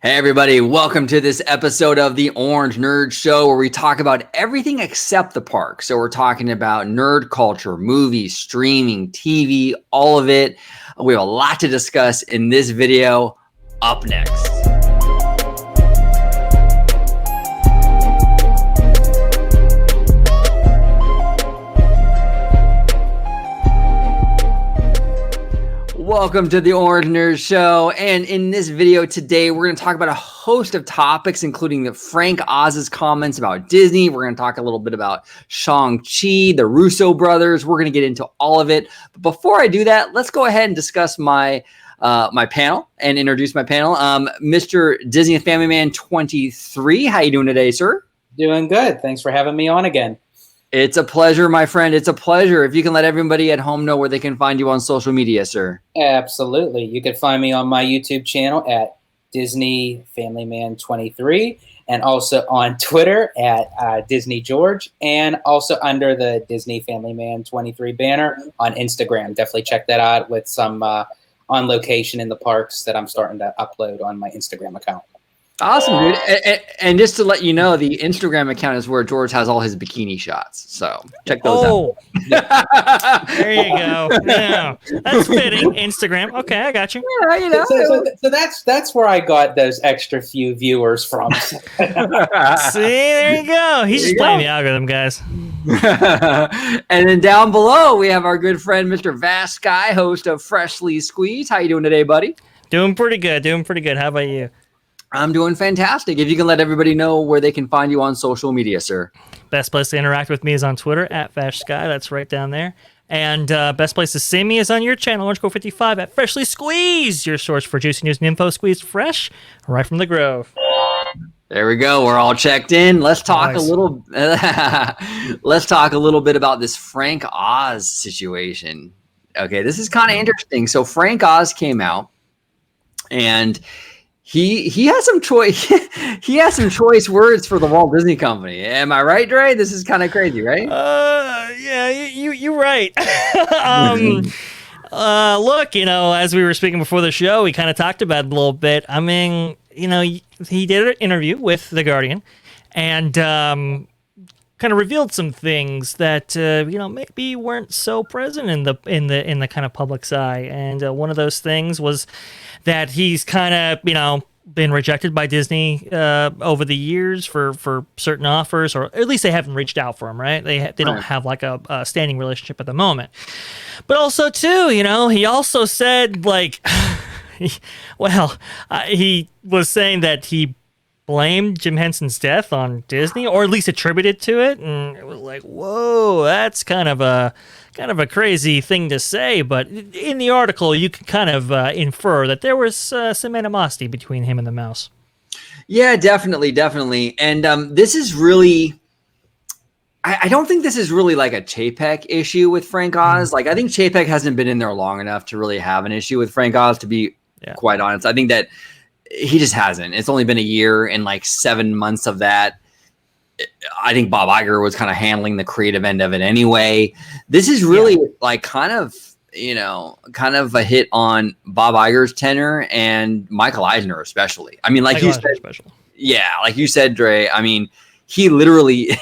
Hey everybody, welcome to this episode of the Orange Nerd Show where we talk about everything except the park. So we're talking about nerd culture, movies, streaming, TV, all of it. We have a lot to discuss in this video. Up next. Welcome to the Orange Nerd Show, and in this video today, we're going to talk about a host of topics, including the Frank Oz's comments about Disney. We're going to talk a little bit about Shang-Chi, the Russo brothers. We're going to get into all of it. But before I do that, let's go ahead and discuss my panel and introduce my panel. Mr. Disney Family Man 23. How you doing today, sir? Doing good. Thanks for having me on again. It's a pleasure, my friend. It's a pleasure. If you can let everybody at home know where they can find you on social media, sir. Absolutely. You can find me on my YouTube channel at Disney Family Man 23 and also on Twitter at Disney George and also under the Disney Family Man 23 banner on Instagram. Definitely check that out with some on location in the parks that I'm starting to upload on my Instagram account. Awesome, dude. And just to let you know, the Instagram account is where George has all his bikini shots. So check those out. There you go. Yeah, that's fitting. Instagram. Okay, I got you. Yeah, you know. So that's where I got those extra few viewers from. See, there you go. He's just playing the algorithm, guys. And then down below, we have our good friend, Mr. Vast Sky, host of Freshly Squeezed. How you doing today, buddy? Doing pretty good. How about you? I'm doing fantastic. If you can let everybody know where they can find you on social media, sir. Best place to interact with me is on Twitter at FashSky. That's right down there. And best place to see me is on your channel, OrangeCo55 at Freshly Squeezed, your source for juicy news and info squeezed fresh right from the Grove. There we go. We're all checked in. Let's talk Nice. Let's talk a little bit about this Frank Oz situation. Okay, this is kind of interesting. So Frank Oz came out, and he has some choice. He has some choice words for the Walt Disney Company. Am I right, Dre? This is kind of crazy, right? Yeah, you're right. Look, as we were speaking before the show, we kind of talked about it a little bit. I mean, he did an interview with The Guardian, and kind of revealed some things that maybe weren't so present in the kind of public's eye. And one of those things was that he's kind of been rejected by Disney over the years for certain offers, or at least they haven't reached out for him, right? They don't have like a standing relationship at the moment. But also too, he also said he was saying that he blamed Jim Henson's death on Disney, or at least attributed to it, and it was like, whoa, that's kind of a crazy thing to say. But in the article, you can kind of infer that there was some animosity between him and the mouse. Yeah, definitely. And this is really, I don't think this is really like a Chapek issue with Frank Oz. Like, I think Chapek hasn't been in there long enough to really have an issue with Frank Oz, to be quite honest. I think that he just hasn't. It's only been a year, and like 7 months of that, I think Bob Iger was kind of handling the creative end of it anyway. This is really like kind of a hit on Bob Iger's tenure and Michael Eisner especially. I mean, like you said, Dre, I mean, he literally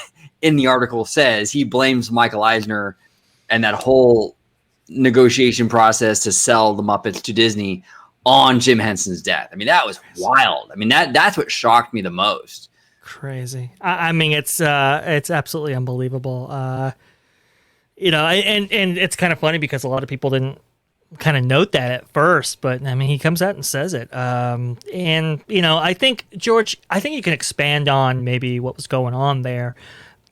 in the article says he blames Michael Eisner and that whole negotiation process to sell the Muppets to Disney on Jim Henson's death. I mean, that was wild. I mean, that's what shocked me the most. Crazy. I mean, it's absolutely unbelievable. And it's kind of funny because a lot of people didn't kind of note that at first, but I mean, he comes out and says it. I think, George, you can expand on maybe what was going on there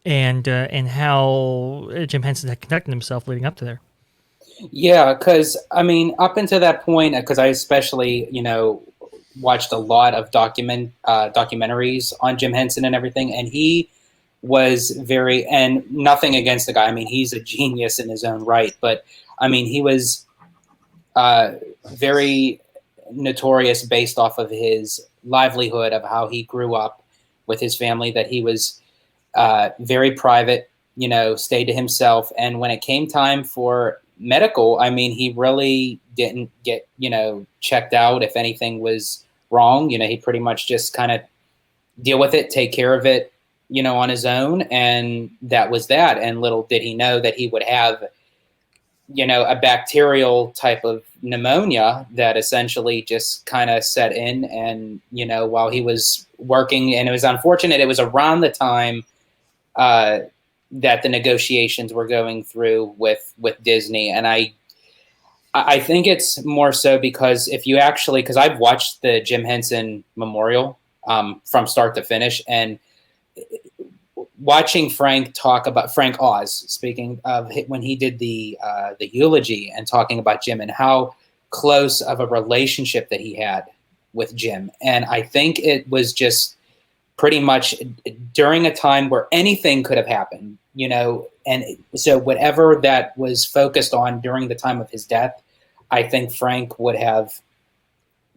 and how Jim Henson had conducted himself leading up to there. Yeah, because I mean, up until that point, because I especially, watched a lot of documentaries on Jim Henson and everything, and he was and nothing against the guy. I mean, he's a genius in his own right, but I mean, he was very notorious based off of his livelihood, of how he grew up with his family, that he was very private, stayed to himself. And when it came time for medical, I mean, he really didn't get, checked out if anything was wrong. He pretty much just kind of deal with it, take care of it, on his own. And that was that. And little did he know that he would have, a bacterial type of pneumonia that essentially just kind of set in. And, while he was working, and it was unfortunate, it was around the time that the negotiations were going through with Disney. And I think it's more so because because I've watched the Jim Henson Memorial from start to finish, and watching Frank Oz, speaking of when he did the eulogy and talking about Jim and how close of a relationship that he had with Jim. And I think it was just pretty much during a time where anything could have happened, and so whatever that was focused on during the time of his death, I think Frank would have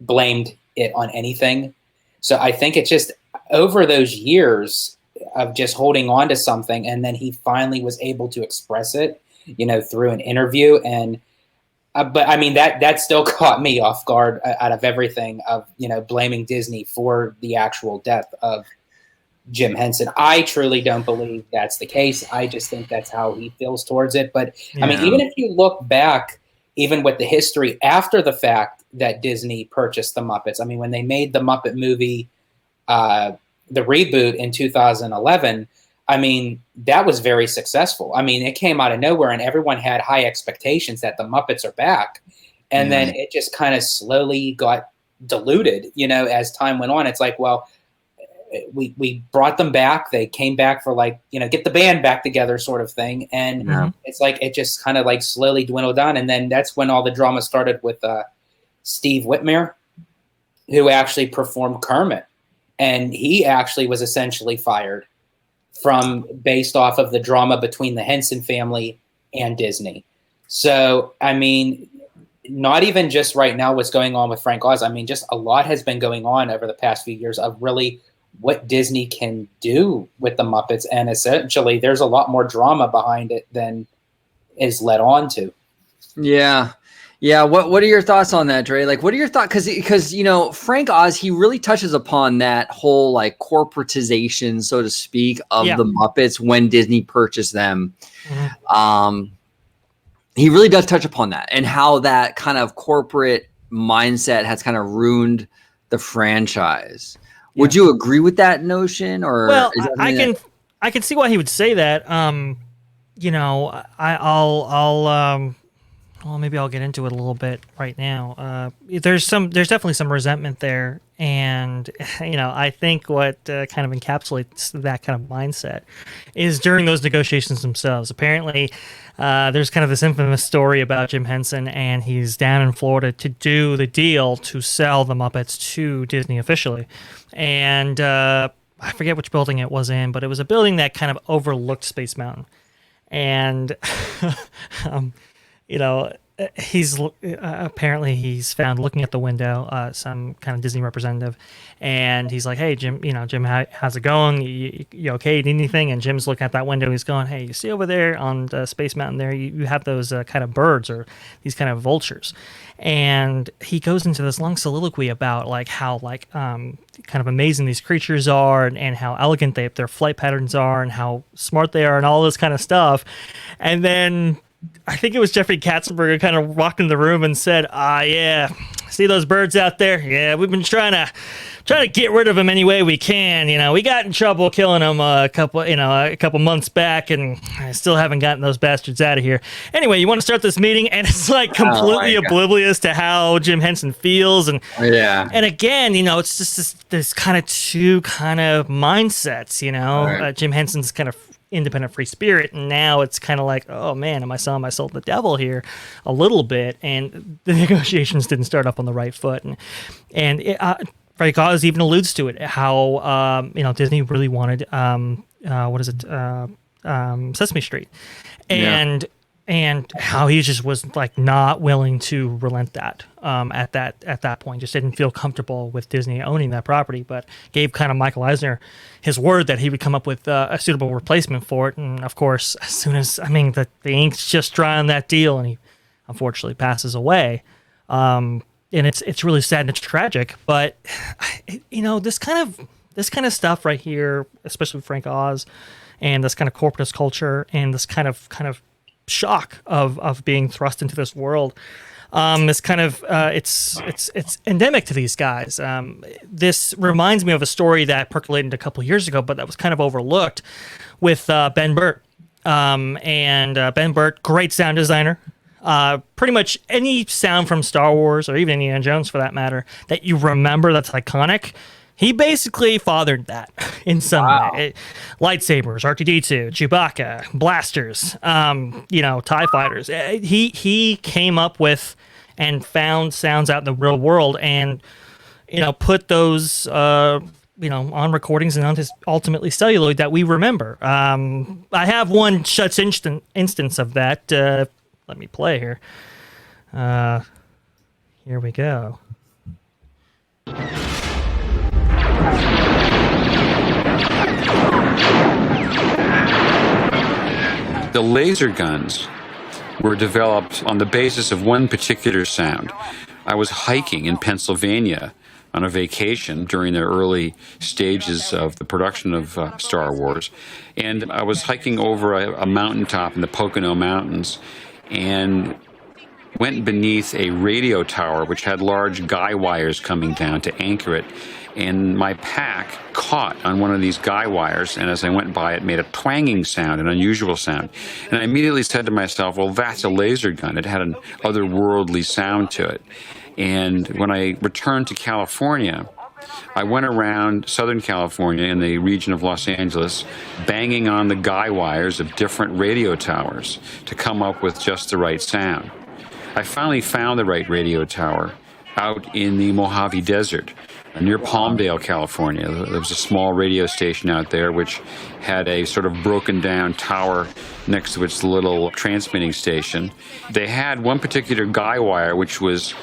blamed it on anything. So I think it's just over those years of just holding on to something, and then he finally was able to express it, through an interview. And but I mean that still caught me off guard out of everything of blaming Disney for the actual death of Jim Henson. I truly don't believe that's the case. I just think that's how he feels towards it. But I mean, even if you look back, even with the history after the fact that Disney purchased the Muppets, I mean, when they made the Muppet movie, the reboot in 2011, I mean, that was very successful. I mean, it came out of nowhere and everyone had high expectations that the Muppets are back. And then it just kind of slowly got diluted, as time went on. It's like, well, we brought them back. They came back for get the band back together sort of thing. And it's like, it just kind of slowly dwindled down. And then that's when all the drama started with Steve Whitmire, who actually performed Kermit. And he actually was essentially fired based off of the drama between the Henson family and Disney. So, I mean, not even just right now what's going on with Frank Oz. I mean, just a lot has been going on over the past few years of really what Disney can do with the Muppets. And essentially there's a lot more drama behind it than is led on to. Yeah. Yeah. What are your thoughts on that, Dre? What are your thoughts? Because Frank Oz, he really touches upon that whole corporatization, so to speak, of the Muppets when Disney purchased them. He really does touch upon that and how that kind of corporate mindset has kind of ruined the franchise. Would you agree with that notion? Or well, I can see why he would say that. Well, maybe I'll get into it a little bit right now. There's definitely some resentment there, and I think what kind of encapsulates that kind of mindset is during those negotiations themselves. Apparently, there's kind of this infamous story about Jim Henson, and he's down in Florida to do the deal to sell the Muppets to Disney officially, and I forget which building it was in, but it was a building that kind of overlooked Space Mountain, and he's apparently he's found looking at the window, some kind of Disney representative, and he's like, "Hey, Jim, Jim, how's it going? You okay? Need anything?" And Jim's looking at that window. He's going, "Hey, you see over there on Space Mountain there, you have those kind of birds or these kind of vultures." And he goes into this long soliloquy about how kind of amazing these creatures are and how elegant their flight patterns are and how smart they are and all this kind of stuff. And then I think it was Jeffrey Katzenberg who kind of walked in the room and said, yeah, see those birds out there? Yeah, we've been trying to get rid of them any way we can. We got in trouble killing them a couple months back, and I still haven't gotten those bastards out of here. Anyway, you want to start this meeting? And it's completely oblivious to how Jim Henson feels. And and again, it's just this kind of two kind of mindsets, right. Jim Henson's kind of independent free spirit, and now it's kind of like, oh man, am I selling my soul to the devil here a little bit? And the negotiations didn't start up on the right foot, and Frank Oz even alludes to it, how Disney really wanted Sesame Street, and how he just was not willing to relent that at that point. Just didn't feel comfortable with Disney owning that property, but gave kind of Michael Eisner his word that he would come up with a suitable replacement for it. And of course, as soon as the ink's just dry on that deal, and he unfortunately passes away, and it's really sad and it's tragic. But this kind of stuff right here, especially with Frank Oz, and this kind of corporatist culture, and this kind of shock of being thrust into this world. This kind of it's endemic to these guys. This reminds me of a story that percolated a couple of years ago, but that was kind of overlooked with Ben Burtt. Ben Burtt, great sound designer. Pretty much any sound from Star Wars or even Indiana Jones, for that matter, that you remember that's iconic. He basically fathered that in some way. Lightsabers, R2-D2, Chewbacca, blasters, TIE fighters. He came up with and found sounds out in the real world and, put those, on recordings and on his ultimately celluloid that we remember. I have one such instance of that. Let me play here. Here we go. The laser guns were developed on the basis of one particular sound. I was hiking in Pennsylvania on a vacation during the early stages of the production of Star Wars, and I was hiking over a mountaintop in the Pocono Mountains and went beneath a radio tower which had large guy wires coming down to anchor it. And my pack caught on one of these guy wires, and as I went by, it made a twanging sound, an unusual sound. And I immediately said to myself, well, that's a laser gun. It had an otherworldly sound to it. And when I returned to California, I went around Southern California in the region of Los Angeles, banging on the guy wires of different radio towers to come up with just the right sound. I finally found the right radio tower out in the Mojave Desert, near Palmdale, California. There was a small radio station out there which had a sort of broken down tower next to its little transmitting station. They had one particular guy wire which was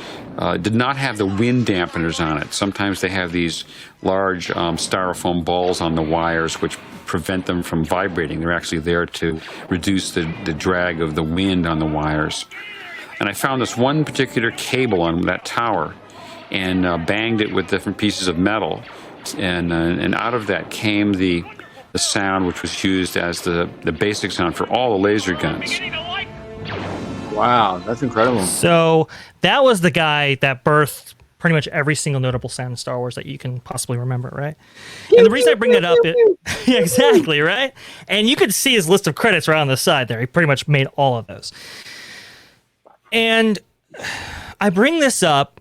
did not have the wind dampeners on it. Sometimes they have these large styrofoam balls on the wires which prevent them from vibrating. They're actually there to reduce the drag of the wind on the wires. And I found this one particular cable on that tower and banged it with different pieces of metal. And out of that came the sound which was used as the basic sound for all the laser guns. Wow, that's incredible. So that was the guy that birthed pretty much every single notable sound in Star Wars that you can possibly remember, right? And the reason I bring that up, yeah, exactly, right? And you could see his list of credits right on the side there. He pretty much made all of those. And I bring this up,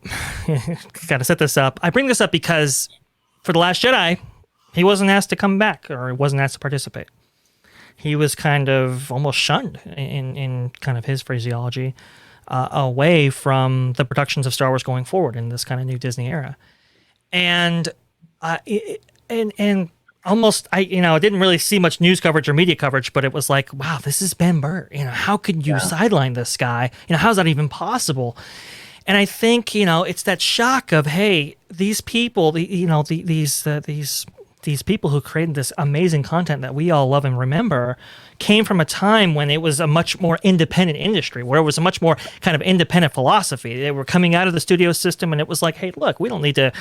gotta set this up. I bring this up because for The Last Jedi, he wasn't asked to come back, or he wasn't asked to participate. He was kind of almost shunned in kind of his phraseology away from the productions of Star Wars going forward in this kind of new Disney era. And almost, I didn't really see much news coverage or media coverage, but it was like, wow, this is Ben Burtt. How could you sideline this guy? How's that even possible? And I think, it's that shock of, hey, these people, these people who created this amazing content that we all love and remember came from a time when it was a much more independent industry, where it was a much more kind of independent philosophy. They were coming out of the studio system, and it was like, hey, look, we don't need to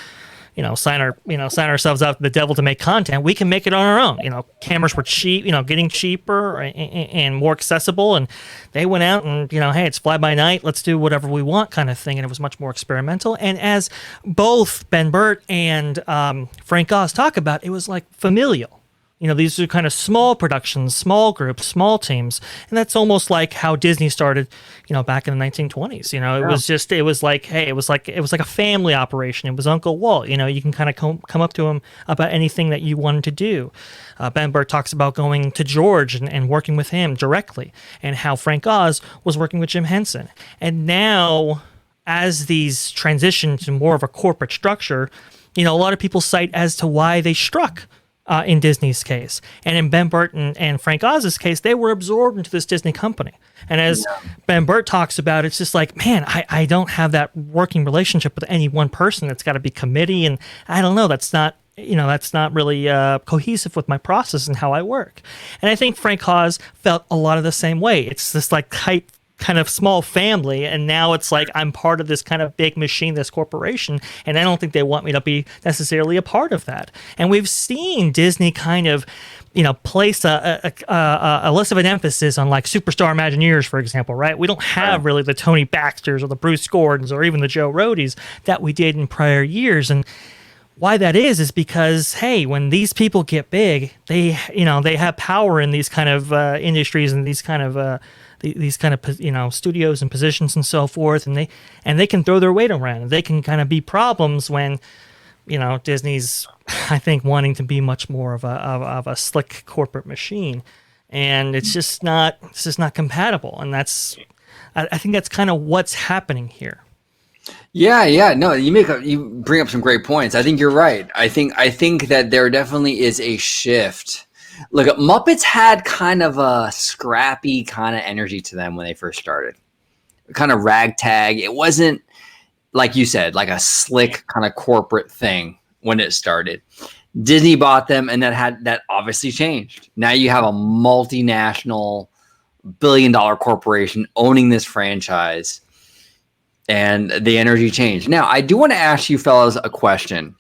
sign ourselves out to the devil to make content. We can make it on our own. Cameras were cheap, getting cheaper and more accessible. And they went out and, hey, it's fly by night. Let's do whatever we want kind of thing. And it was much more experimental. And as both Ben Burtt and Frank Oz talk about, it was like familial. These are kind of small productions, small groups, small teams. And that's almost like how Disney started, back in the 1920s. It was like a family operation. It was Uncle Walt. You can kind of come up to him about anything that you wanted to do. Ben Burtt talks about going to George and working with him directly, and how Frank Oz was working with Jim Henson. And now, as these transition to more of a corporate structure, a lot of people cite as to why they struck in Disney's case. And in Ben Burtt and Frank Oz's case, they were absorbed into this Disney company. And as Ben Burtt talks about, it's just like, man, I don't have that working relationship with any one person. It's got to be committee. And I don't know, that's not really cohesive with my process and how I work. And I think Frank Oz felt a lot of the same way. It's this like kind of small family, and now it's like I'm part of this kind of big machine, this corporation, and I don't think they want me to be necessarily a part of that. And we've seen Disney kind of, place a less of an emphasis on like superstar Imagineers, for example, right? We don't have really the Tony Baxters or the Bruce Gordons or even the Joe Rodies that we did in prior years. And why that is because, hey, when these people get big, they have power in these kind of industries and these kind of studios and positions and so forth, and they can throw their weight around. They can kind of be problems when Disney's, I think, wanting to be much more of a slick corporate machine, and it's just not compatible. And I think that's kind of what's happening here. Yeah. No, you bring up some great points. I think you're right. I think that there definitely is a shift. Look, Muppets had kind of a scrappy kind of energy to them when they first started. Kind of ragtag. It wasn't, like you said, like a slick kind of corporate thing when it started. Disney bought them, and that obviously changed. Now you have a multinational billion-dollar corporation owning this franchise, and the energy changed. Now, I do want to ask you fellas a question.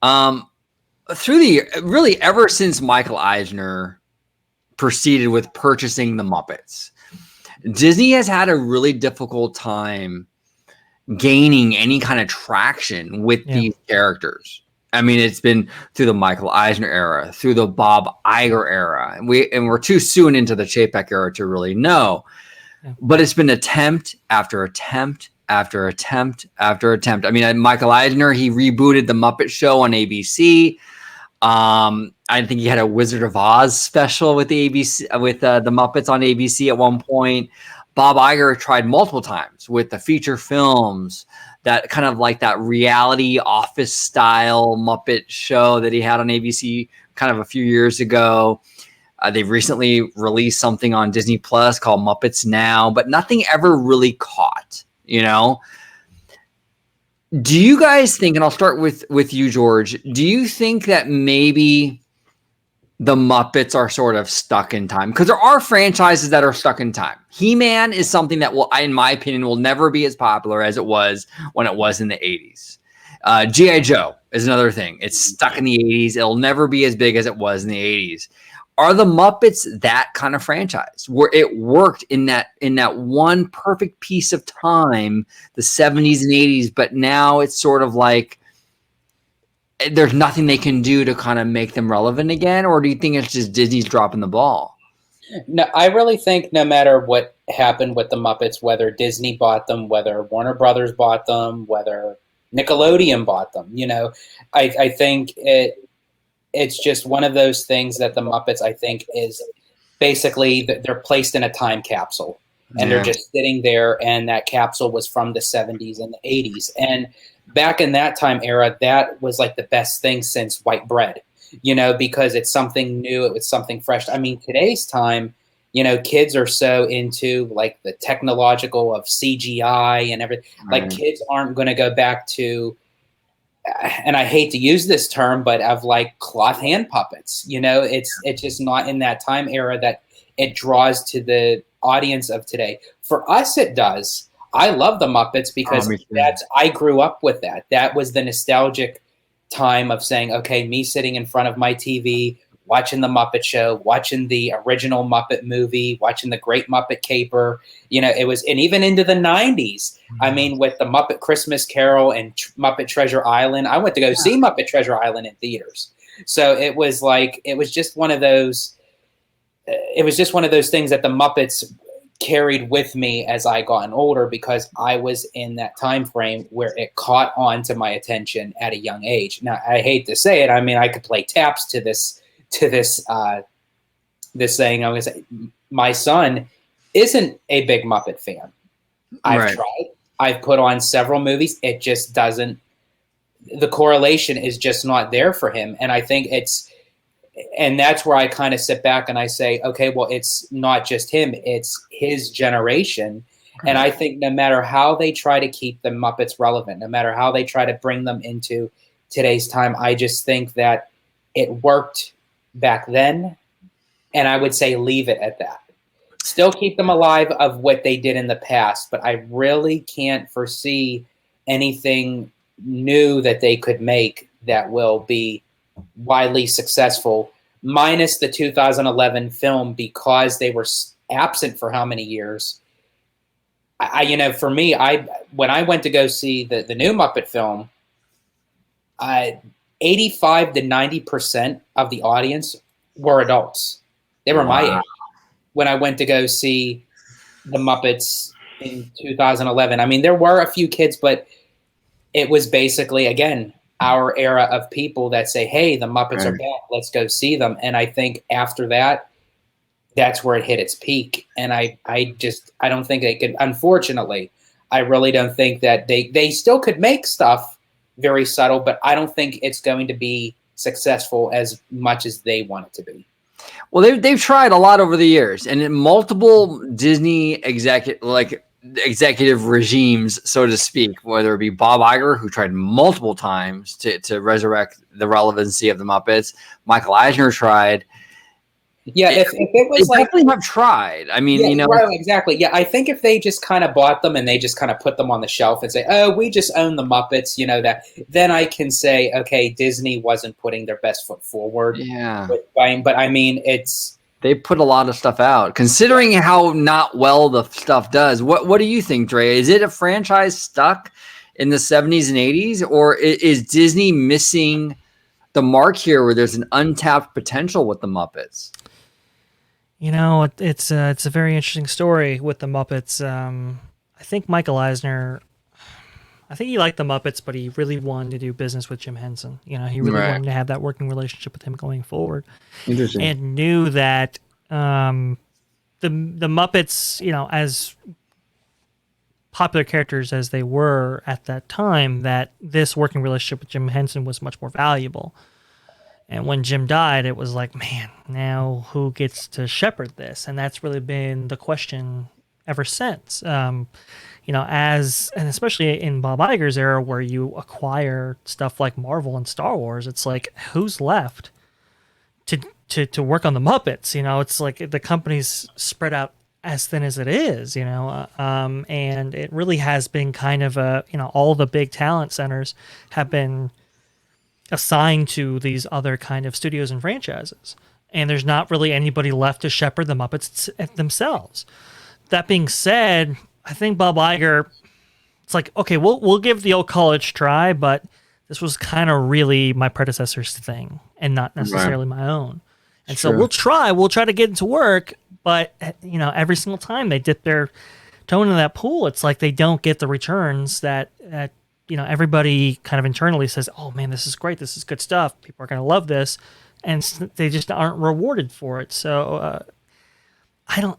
Really ever since Michael Eisner proceeded with purchasing the Muppets, Disney has had a really difficult time gaining any kind of traction with these characters. I mean, it's been through the Michael Eisner era, through the Bob Iger era, and we're too soon into the Chapek era to really know. Yeah. But it's been attempt after attempt after attempt after attempt. I mean, Michael Eisner, he rebooted the Muppet Show on ABC. I think he had a Wizard of Oz special with the Muppets on ABC at one point. Bob Iger tried multiple times with the feature films, that kind of like that reality office style Muppet show that he had on ABC kind of a few years ago. They've recently released something on Disney Plus called Muppets Now, but nothing ever really caught, Do you guys think, and I'll start with you, George, do you think that maybe the Muppets are sort of stuck in time? Because there are franchises that are stuck in time. He-Man is something that in my opinion, will never be as popular as it was when it was in the 80s. G.I. Joe is another thing. It's stuck in the 80s. It'll never be as big as it was in the 80s. Are the Muppets that kind of franchise where it worked in that one perfect piece of time, the 70s and 80s, but now it's sort of like there's nothing they can do to kind of make them relevant again? Or do you think it's just Disney's dropping the ball? No, I really think no matter what happened with the Muppets, whether Disney bought them, whether Warner Brothers bought them, whether Nickelodeon bought them, I think it's just one of those things that the Muppets, I think, is basically they're placed in a time capsule, and they're just sitting there, and that capsule was from the 70s and the 80s. And back in that time era, that was like the best thing since white bread, because it's something new. It was something fresh. I mean, today's time, kids are so into like the technological of CGI and everything. Right. Like kids aren't going to go back to, and I hate to use this term, but of like cloth hand puppets, it's just not in that time era that it draws to the audience of today. For us, it does. I love the Muppets because I grew up with that. That was the nostalgic time of saying, okay, me sitting in front of my TV, watching the Muppet Show, watching the original Muppet movie, watching the Great Muppet Caper. It was, and even into the 90s. I mean, with the Muppet Christmas Carol and Muppet Treasure Island, I went to go see Muppet Treasure Island in theaters. So it was just one of those. It was just one of those things that the Muppets carried with me as I gotten older, because I was in that time frame where it caught on to my attention at a young age. Now, I hate to say it. I mean, I could play taps to this saying. I was going to say, my son isn't a big Muppet fan. I've tried. I've put on several movies. It just doesn't. The correlation is just not there for him, and I think and that's where I kind of sit back and I say, okay, well, it's not just him, it's his generation. And I think no matter how they try to keep the Muppets relevant, no matter how they try to bring them into today's time, I just think that it worked back then. And I would say leave it at that. still keep them alive of what they did in the past, but I really can't foresee anything new that they could make that will be widely successful, minus the 2011 film, because they were absent for how many years. For me, when I went to go see the new Muppet film, 85 to 90% of the audience were adults. They were my age when I went to go see the Muppets in 2011. I mean, there were a few kids, but it was basically, again, our era of people that say, hey, the Muppets are back, let's go see them. And I think after that, that's where it hit its peak. And I don't think they could, unfortunately, I really don't think that they still could make stuff very subtle, but I don't think it's going to be successful as much as they want it to be. Well, they've tried a lot over the years, and in multiple Disney executive regimes, so to speak, whether it be Bob Iger, who tried multiple times to resurrect the relevancy of the Muppets, Michael Eisner tried. Yeah, if it was they definitely have tried. I mean, right, exactly. Yeah, I think if they just kind of bought them and they just kind of put them on the shelf and say, "Oh, we just own the Muppets," that then I can say, okay, Disney wasn't putting their best foot forward. Yeah, but I mean, they put a lot of stuff out, considering how not well the stuff does. What do you think, Dre? Is it a franchise stuck in the 70s and 80s, or is Disney missing the mark here, where there's an untapped potential with the Muppets? It's a very interesting story with the Muppets. I think Michael Eisner, I think he liked the Muppets, but he really wanted to do business with Jim Henson. He really wanted to have that working relationship with him going forward. Interesting. And knew that the Muppets, as popular characters as they were at that time, that this working relationship with Jim Henson was much more valuable. And when Jim died, it was like, man, now who gets to shepherd this? And that's really been the question ever since. And especially in Bob Iger's era, where you acquire stuff like Marvel and Star Wars, it's like, who's left to work on the Muppets? It's like the company's spread out as thin as it is, and it really has been kind of all the big talent centers have been assigned to these other kind of studios and franchises, and there's not really anybody left to shepherd the Muppets themselves. That being said, I think Bob Iger, it's like, okay, we'll give the old college try, but this was kind of really my predecessor's thing and not necessarily my own. And so we'll try to get into work, but every single time they dip their toe into that pool, it's like they don't get the returns that everybody kind of internally says, oh man, this is great. This is good stuff. People are going to love this. And they just aren't rewarded for it. So I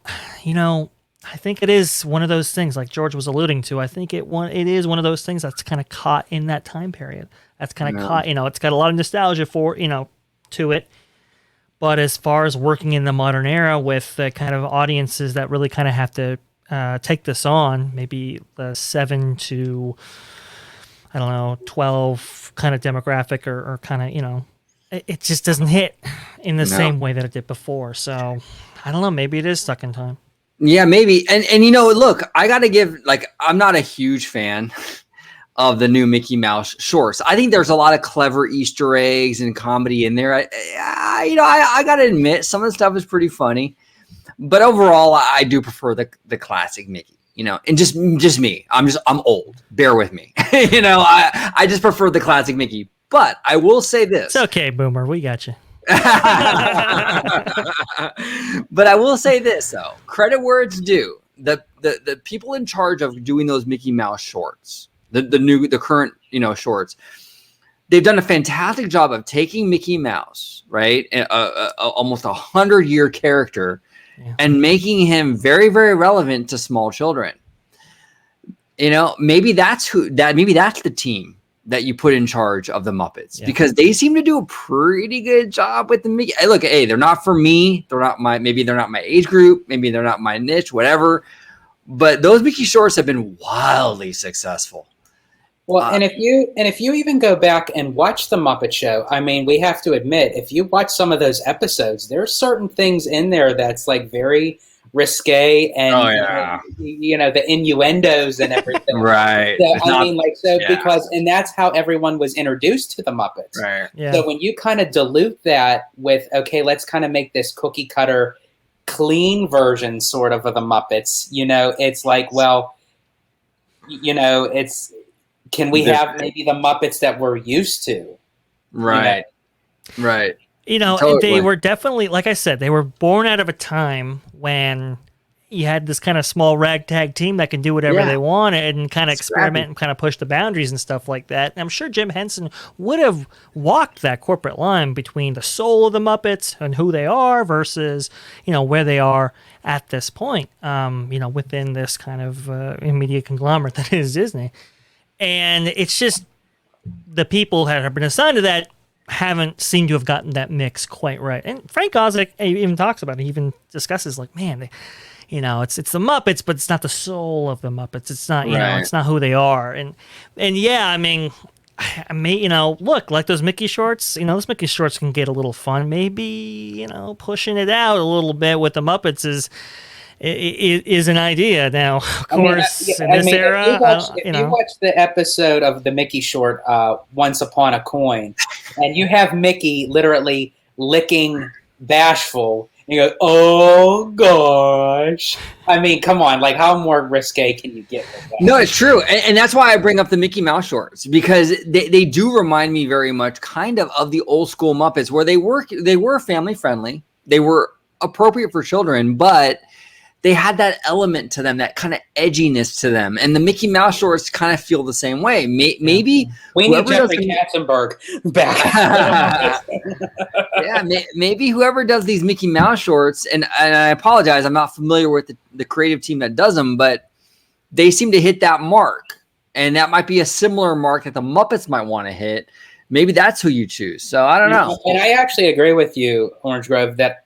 think it is one of those things like George was alluding to. I think it is one of those things that's kind of caught in that time period. That's kind of caught, it's got a lot of nostalgia to it. But as far as working in the modern era with the kind of audiences that really kind of have to take this on, maybe the 7 to 12 kind of demographic or kind of, it just doesn't hit in the same way that it did before. So I don't know, maybe it is stuck in time. Yeah, maybe. And look, I got to give, I'm not a huge fan of the new Mickey Mouse shorts. I think there's a lot of clever Easter eggs and comedy in there. I got to admit, some of the stuff is pretty funny, but overall I do prefer the classic Mickey. And just me. I'm old. Bear with me. I just prefer the classic Mickey. But I will say this. It's okay, Boomer. We got you. But I will say this though. Credit where it's due. The people in charge of doing those Mickey Mouse shorts, the current shorts, they've done a fantastic job of taking Mickey Mouse, right, almost 100-year character, and making him very, very relevant to small children. Maybe that's the team that you put in charge of the Muppets, because they seem to do a pretty good job with the Mickey. Look, hey, they're not for me. Maybe they're not my age group. Maybe they're not my niche, whatever. But those Mickey shorts have been wildly successful. Well, and if you even go back and watch the Muppet Show, I mean, we have to admit, if you watch some of those episodes, there are certain things in there that's like very risque and Oh, yeah. the innuendos and everything. Right. So, It's not- because that's how everyone was introduced to the Muppets. Right. Yeah. So when you kind of dilute that with, okay, let's kind of make this cookie cutter, clean version sort of the Muppets, it's like, well, it's, can we have maybe the Muppets that we're used to? Right. Right. And they were definitely, like I said, they were born out of a time when you had this kind of small ragtag team that can do whatever they wanted and kind of experiment and kind of push the boundaries and stuff like that. And I'm sure Jim Henson would have walked that corporate line between the soul of the Muppets and who they are versus, where they are at this point, within this kind of media conglomerate that is Disney. And it's just the people that have been assigned to that haven't seemed to have gotten that mix quite right. And Frank Oz even talks about it. He even discusses like, man, it's the Muppets, but it's not the soul of the Muppets. It's not, it's not who they are. And yeah, I mean, look, like those Mickey shorts, those Mickey shorts can get a little fun. Maybe, pushing it out a little bit with the Muppets is an idea. Now, of course, in this era, if you watch the episode of the Mickey short, Once Upon a Coin, and you have Mickey literally licking Bashful, and you go, oh gosh. I mean, come on, like how more risque can you get with that? No, it's true. And that's why I bring up the Mickey Mouse shorts, because they do remind me very much kind of the old school Muppets, where they were family friendly. They were appropriate for children, but they had that element to them, that kind of edginess to them. And the Mickey Mouse shorts kind of feel the same way. Maybe we need Jeffrey Katzenberg back. Yeah, maybe whoever does these Mickey Mouse shorts, and I apologize, I'm not familiar with the creative team that does them, but they seem to hit that mark. And that might be a similar mark that the Muppets might want to hit. Maybe that's who you choose. So I don't know. And I actually agree with you, Orange Grove, that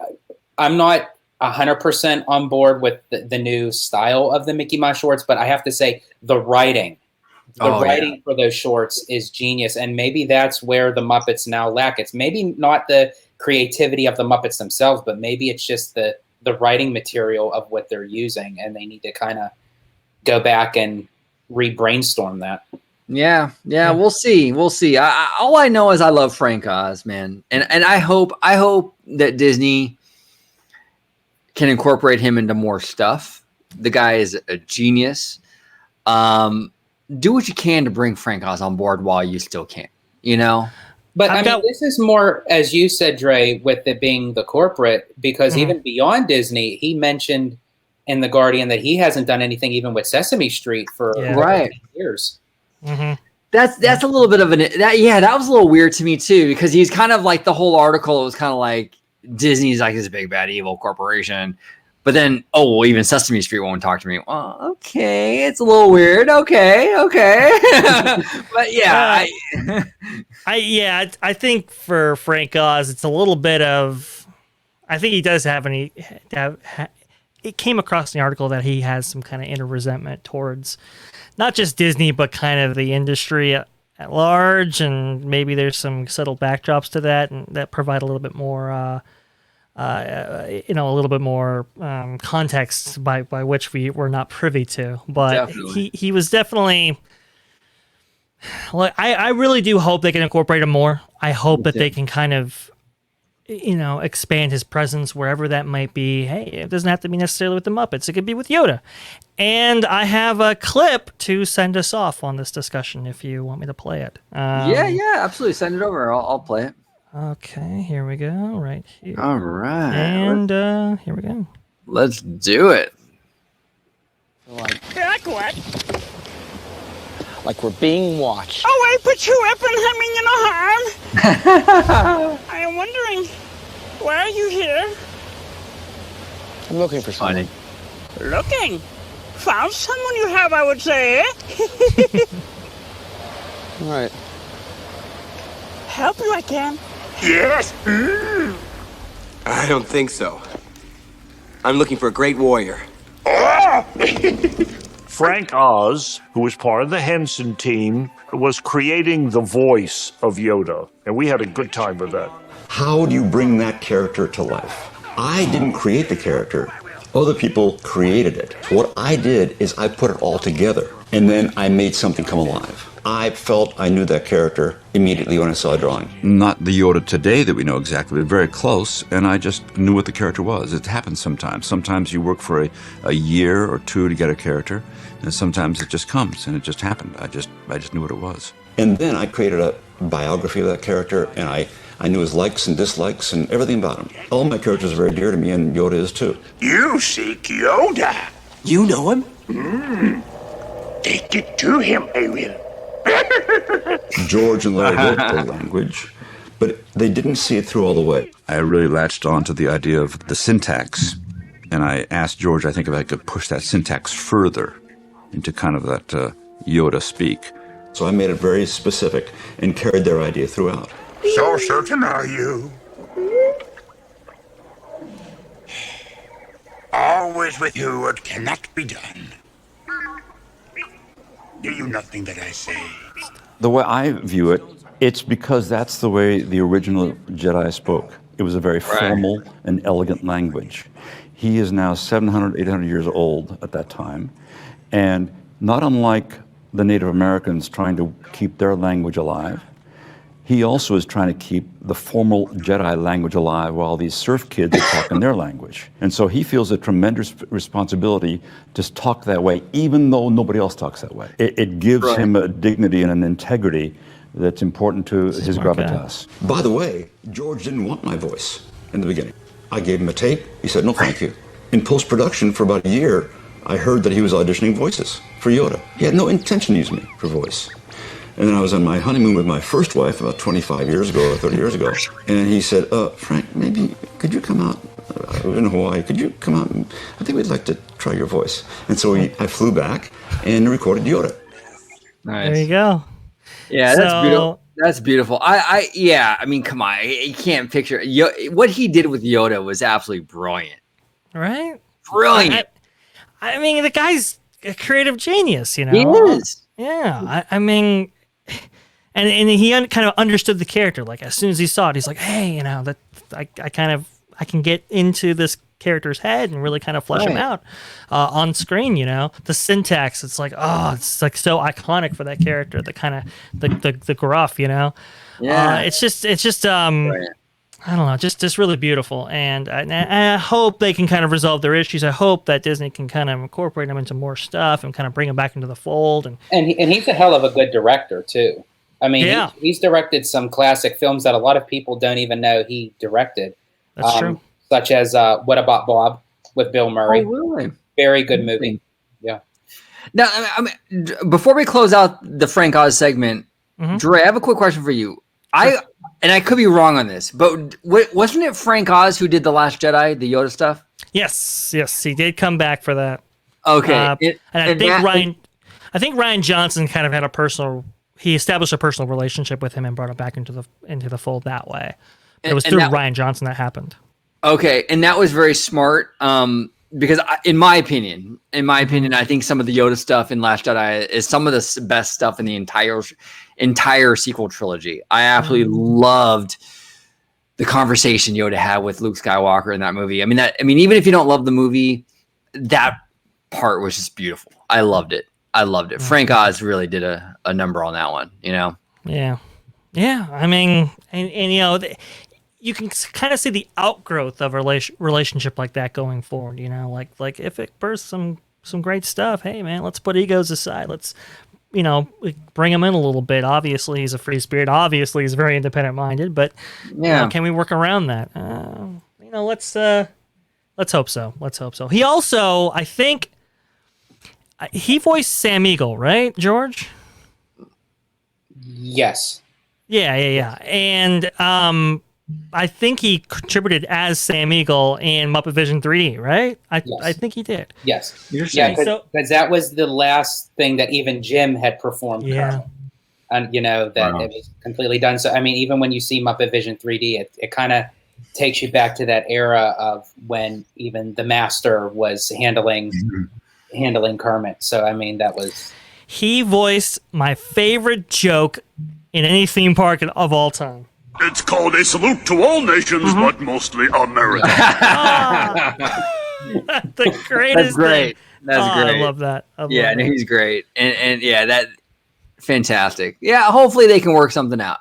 I'm not 100% on board with the new style of the Mickey Mouse shorts, but I have to say the writing for those shorts is genius. And maybe that's where the Muppets now lack. It's maybe not the creativity of the Muppets themselves, but maybe it's just the writing material of what they're using. And they need to kind of go back and re-brainstorm that. Yeah, we'll see. All I know is I love Frank Oz, man. And I hope that Disney can incorporate him into more stuff. The guy is a genius. Do what you can to bring Frank Oz on board while you still can, But this is more, as you said, Dre, with it being the corporate, because even beyond Disney, he mentioned in The Guardian that he hasn't done anything even with Sesame Street for years. Mm-hmm. That's a little bit of that was a little weird to me too, because he's kind of like, the whole article was kind of like Disney's like this big bad evil corporation, but then even Sesame Street won't talk to me. Well, okay, it's a little weird. Okay, but yeah, I think for Frank Oz, it's a little bit of. I think he does have it came across in the article that he has some kind of inner resentment towards not just Disney, but kind of the industry at large, and maybe there's some subtle backdrops to that, and that provide a little bit more, a little bit more context by which we were not privy to. But he was definitely. Like, I really do hope they can incorporate him more. I hope that they can kind of, expand his presence wherever that might be. Hey, it doesn't have to be necessarily with the Muppets. It could be with Yoda. And I have a clip to send us off on this discussion if you want me to play it. Yeah, absolutely. Send it over. I'll play it. Okay, here we go. Right here. All right. And here we go. Let's do it. Like what? Like we're being watched. Oh, I put you up and having in a harm. I am wondering, why are you here? I'm looking for someone. Looking? Found someone you have, I would say. All right. Help you, I can. Yes. I don't think so. I'm looking for a great warrior. Frank Oz, who was part of the Henson team, was creating the voice of Yoda, and we had a good time with that. How do you bring that character to life? I didn't create the character. Other people created it. What I did is I put it all together, and then I made something come alive. I felt I knew that character immediately when I saw a drawing. Not the Yoda today that we know exactly, but very close, and I just knew what the character was. It happens sometimes. Sometimes you work for a year or two to get a character, and sometimes it just comes, and it just happened. I just knew what it was. And then I created a biography of that character, and I knew his likes and dislikes and everything about him. All my characters are very dear to me, and Yoda is too. You seek Yoda. You know him? Take it to him, I will. George and Larry wrote the language, but they didn't see it through all the way. I really latched on to the idea of the syntax, and I asked George, I think, if I could push that syntax further into kind of that Yoda speak. So I made it very specific and carried their idea throughout. So certain are you? Always with you what cannot be done. Do you nothing that I say? The way I view it, it's because that's the way the original Jedi spoke. It was a very formal and elegant language. He is now 700, 800 years old at that time, and not unlike the Native Americans trying to keep their language alive, he also is trying to keep the formal Jedi language alive while these serf kids are talking their language. And so he feels a tremendous responsibility to talk that way, even though nobody else talks that way. It gives him a dignity and an integrity that's important to his gravitas. By the way, George didn't want my voice in the beginning. I gave him a tape. He said, no, thank you. In post-production for about a year, I heard that he was auditioning voices for Yoda. He had no intention to use me for voice. And then I was on my honeymoon with my first wife about 25 years ago or 30 years ago. And he said, Frank, maybe could you come out in Hawaii? Could you come out? I think we'd like to try your voice. And so I flew back and recorded Yoda. Nice. There you go. Yeah, that's beautiful. That's beautiful. I mean, come on. You can't picture what he did with Yoda was absolutely brilliant. Right? Brilliant. I mean, the guy's a creative genius, you know? He is. Yeah. I mean, and he kind of understood the character. Like, as soon as he saw it, he's like, hey, you know, that I can get into this character's head and really kind of flesh him out on screen, you know? The syntax, it's like, it's like so iconic for that character, the kind of, the gruff, you know? Yeah. It's just I don't know, just really beautiful. And I hope they can kind of resolve their issues. I hope that Disney can kind of incorporate them into more stuff and kind of bring them back into the fold. And he's a hell of a good director, too. I mean, he's directed some classic films that a lot of people don't even know he directed. That's true. Such as What About Bob with Bill Murray. Oh, really? Very good movie. Yeah. Now, I mean, before we close out the Frank Oz segment, Dre, I have a quick question for you. And I could be wrong on this, but wasn't it Frank Oz who did The Last Jedi, the Yoda stuff? Yes, he did come back for that. Okay. I think Ryan Johnson kind of had he established a personal relationship with him and brought him back into the fold that way. It was through Ryan Johnson that happened. Okay, and that was very smart. Because in my opinion, I think some of the Yoda stuff in Last Jedi is some of the best stuff in the entire sequel trilogy. I absolutely loved the conversation Yoda had with Luke Skywalker in that movie. I mean, even if you don't love the movie, that part was just beautiful. I loved it. Frank Oz really did a number on that one, you know? Yeah. I mean, and you know, you can kind of see the outgrowth of a relationship like that going forward, you know, like if it bursts some great stuff, hey man, let's put egos aside. Let's, you know, bring him in a little bit. Obviously he's a free spirit. Obviously he's very independent minded, but you know, can we work around that? You know, let's hope so. He also, I think he voiced Sam Eagle, right, George? Yes. Yeah. And, I think he contributed as Sam Eagle in Muppet Vision 3D, right? I think he did. Yes. Because that was the last thing that even Jim had performed. Yeah. And, you know, that it was completely done. So, I mean, even when you see Muppet Vision 3D, it kind of takes you back to that era of when even the master was handling Kermit. So, I mean, that was... He voiced my favorite joke in any theme park of all time. It's called A Salute to All Nations, but mostly America. The greatest. That's great. Thing. That's great. I love that. I love no, that. he's great. And yeah, that fantastic. Yeah, hopefully they can work something out.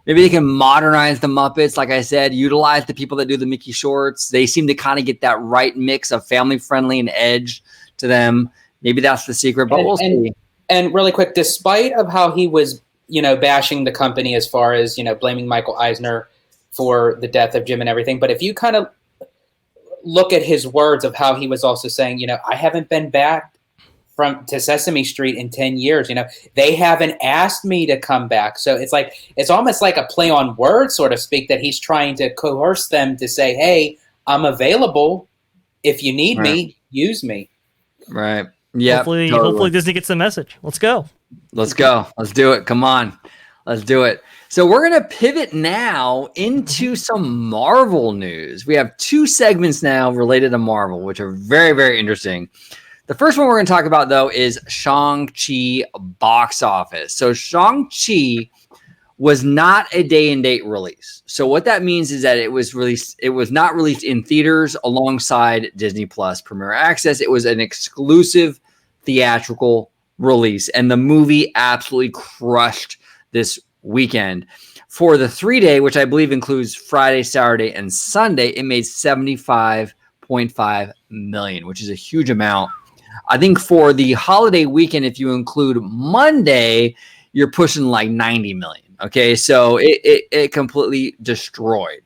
Maybe they can modernize the Muppets. Like I said, utilize the people that do the Mickey shorts. They seem to kind of get that right mix of family friendly and edge to them. Maybe that's the secret, but we'll see. And really quick, despite of how he was, bashing the company as far as, blaming Michael Eisner for the death of Jim and everything. But if you kind of look at his words of how he was also saying, I haven't been back to Sesame Street in 10 years. They haven't asked me to come back. So it's almost like a play on words, sort of speak, that he's trying to coerce them to say, hey, I'm available. If you need me, use me. Right. Yeah. Hopefully Disney gets the message. Let's go. Let's do it. Come on. Let's do it. So we're going to pivot now into some Marvel news. We have 2 segments now related to Marvel, which are very, very interesting. The first one we're going to talk about, though, is Shang-Chi box office. So Shang-Chi was not a day-and-date release. So what that means is that it was not released in theaters alongside Disney Plus Premier Access. It was an exclusive theatrical release, and the movie absolutely crushed this weekend. For the 3-day, which I believe includes Friday, Saturday, and Sunday, it made $75.5 million, which is a huge amount. I think for the holiday weekend, if you include Monday, you're pushing like 90 million. Okay, so it completely destroyed.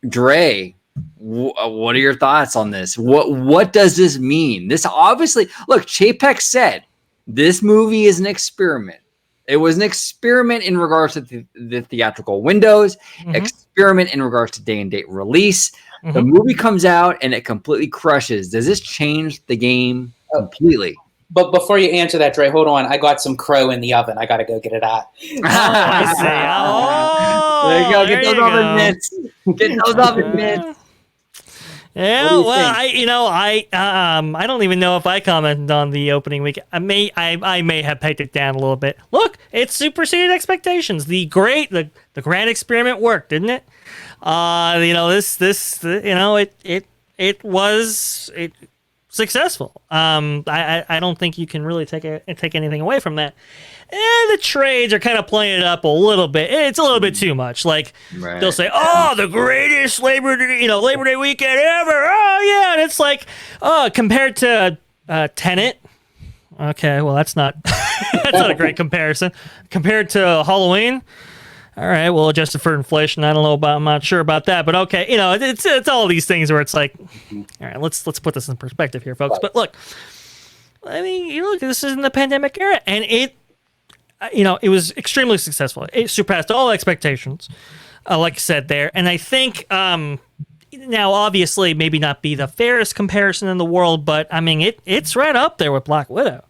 Dre, what are your thoughts on this? What does this mean? This obviously, look, Chapek said this movie is an experiment. It was an experiment in regards to the theatrical windows, experiment in regards to day-and-date release. The movie comes out and it completely crushes. Does this change the game completely? But before you answer that, Dre, hold on. I got some crow in the oven. I got to go get it out. I see. There you go. Get those oven mitts. Get those oven mitts. Yeah, well, I don't even know if I commented on the opening week. I may have pegged it down a little bit. Look, it superseded expectations. The grand experiment worked, didn't it? It was successful. I don't think you can really take anything away from that. The trades are kind of playing it up a little bit. It's a little bit too much. Like they'll say, "Oh, the greatest Labor Day weekend ever." Oh yeah, and it's like, compared to Tenet. Okay, well that's not a great comparison. Compared to Halloween. All right, well, adjusted for inflation, I'm not sure about that, but okay, it's all these things where it's like, all right, let's put this in perspective here, folks. But look, I mean, this is in the pandemic era, and it was extremely successful. It surpassed all expectations, like I said there, and I think now, obviously, maybe not be the fairest comparison in the world, but I mean, it's right up there with Black Widow.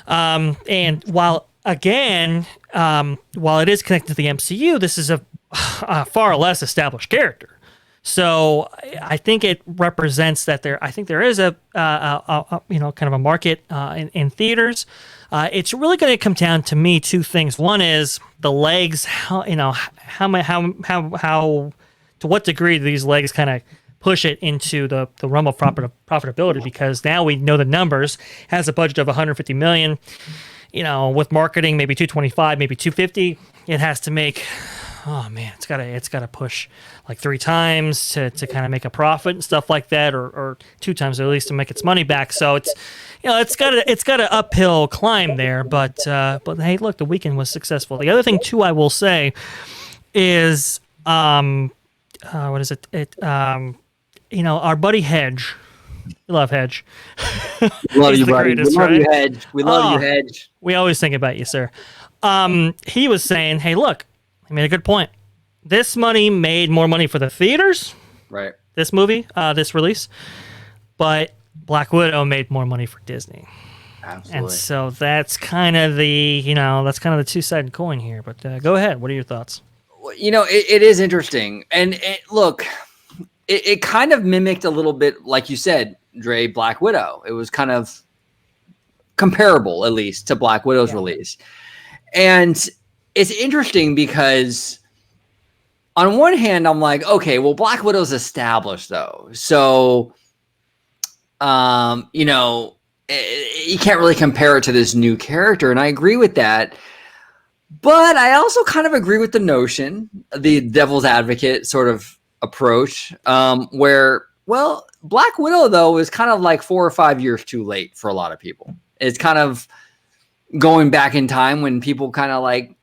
And while it is connected to the MCU, this is a far less established character. So I think it represents that there is a kind of a market in theaters. It's really going to come down to me 2 things. One is the legs. How to what degree do these legs kind of push it into the realm of profitability? Because now we know the numbers. Has a budget of 150 million. With marketing, maybe 225, maybe 250, it has to make, it's got to push like 3 times to kind of make a profit and stuff like that, or 2 times at least to make its money back. So it's, it's got an uphill climb there, but hey, look, the weekend was successful. The other thing too, I will say is, what is it? Our buddy Hedge. We love Hedge. Love you, buddy. We love you, Hedge. We love you, Hedge. We always think about you, sir. He was saying, hey, look, he made a good point. This money made more money for the theaters. Right. This movie, this release. But Black Widow made more money for Disney. Absolutely. And so that's kind of the 2-sided coin here. But go ahead. What are your thoughts? It is interesting. And look, it kind of mimicked a little bit, like you said, Dre, Black Widow. It was kind of comparable, at least, to Black Widow's release. And it's interesting because on one hand, I'm like, okay, well, Black Widow's established though, so you know, you can't really compare it to this new character, and I agree with that. But I also kind of agree with the notion, the devil's advocate sort of approach, where, well, Black Widow, though, is kind of like 4 or 5 years too late for a lot of people. It's kind of going back in time when people kind of like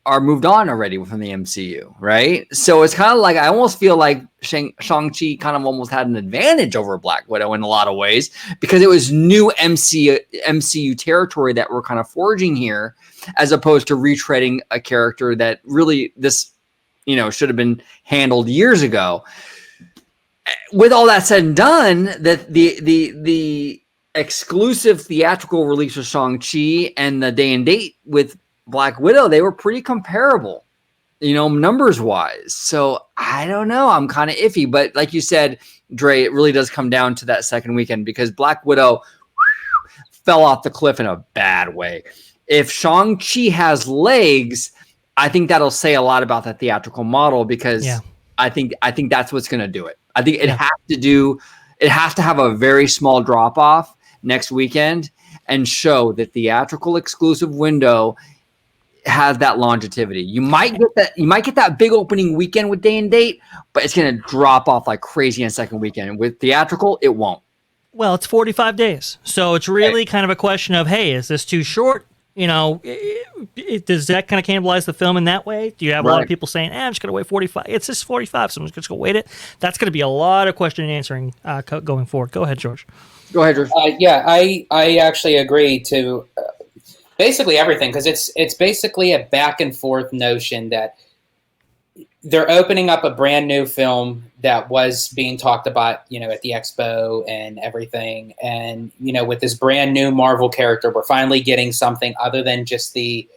are moved on already from the MCU, right? So it's kind of like, I almost feel like Shang-Chi kind of almost had an advantage over Black Widow in a lot of ways, because it was new MCU territory that we're kind of forging here, as opposed to retreading a character that really this, you know, should have been handled years ago. With all that said and done, that the exclusive theatrical release of Shang-Chi and the day and date with Black Widow, they were pretty comparable, you know, numbers wise. So I don't know. I'm kind of iffy, but like you said, Dre, it really does come down to that second weekend, because Black Widow fell off the cliff in a bad way. If Shang-Chi has legs, I think that'll say a lot about the theatrical model, because I think that's what's going to do it. I think it has to have a very small drop off next weekend and show the theatrical exclusive window has that longevity. You might get that big opening weekend with day and date, but it's going to drop off like crazy in second weekend. With theatrical, it won't. Well, it's 45 days. So it's really kind of a question of, hey, is this too short? You know, does that kind of cannibalize the film in that way? Do you have a lot of people saying, I'm just going to wait 45? It's just 45, so I'm just going to wait it. That's going to be a lot of question and answering going forward. Go ahead, George. Go ahead, George. I actually agree to basically everything, because it's basically a back and forth notion that they're opening up a brand new film that was being talked about, you know, at the expo and everything. And, you know, with this brand new Marvel character, we're finally getting something other than just the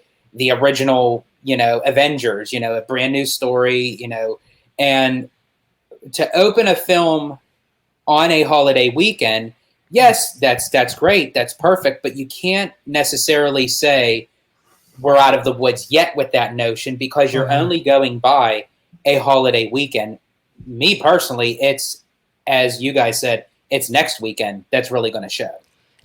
original, you know, Avengers, you know, a brand new story, you know, and to open a film on a holiday weekend, yes, that's great. That's perfect. But you can't necessarily say we're out of the woods yet with that notion, because you're only going by a holiday weekend. Me personally, it's, as you guys said, it's next weekend that's really going to show.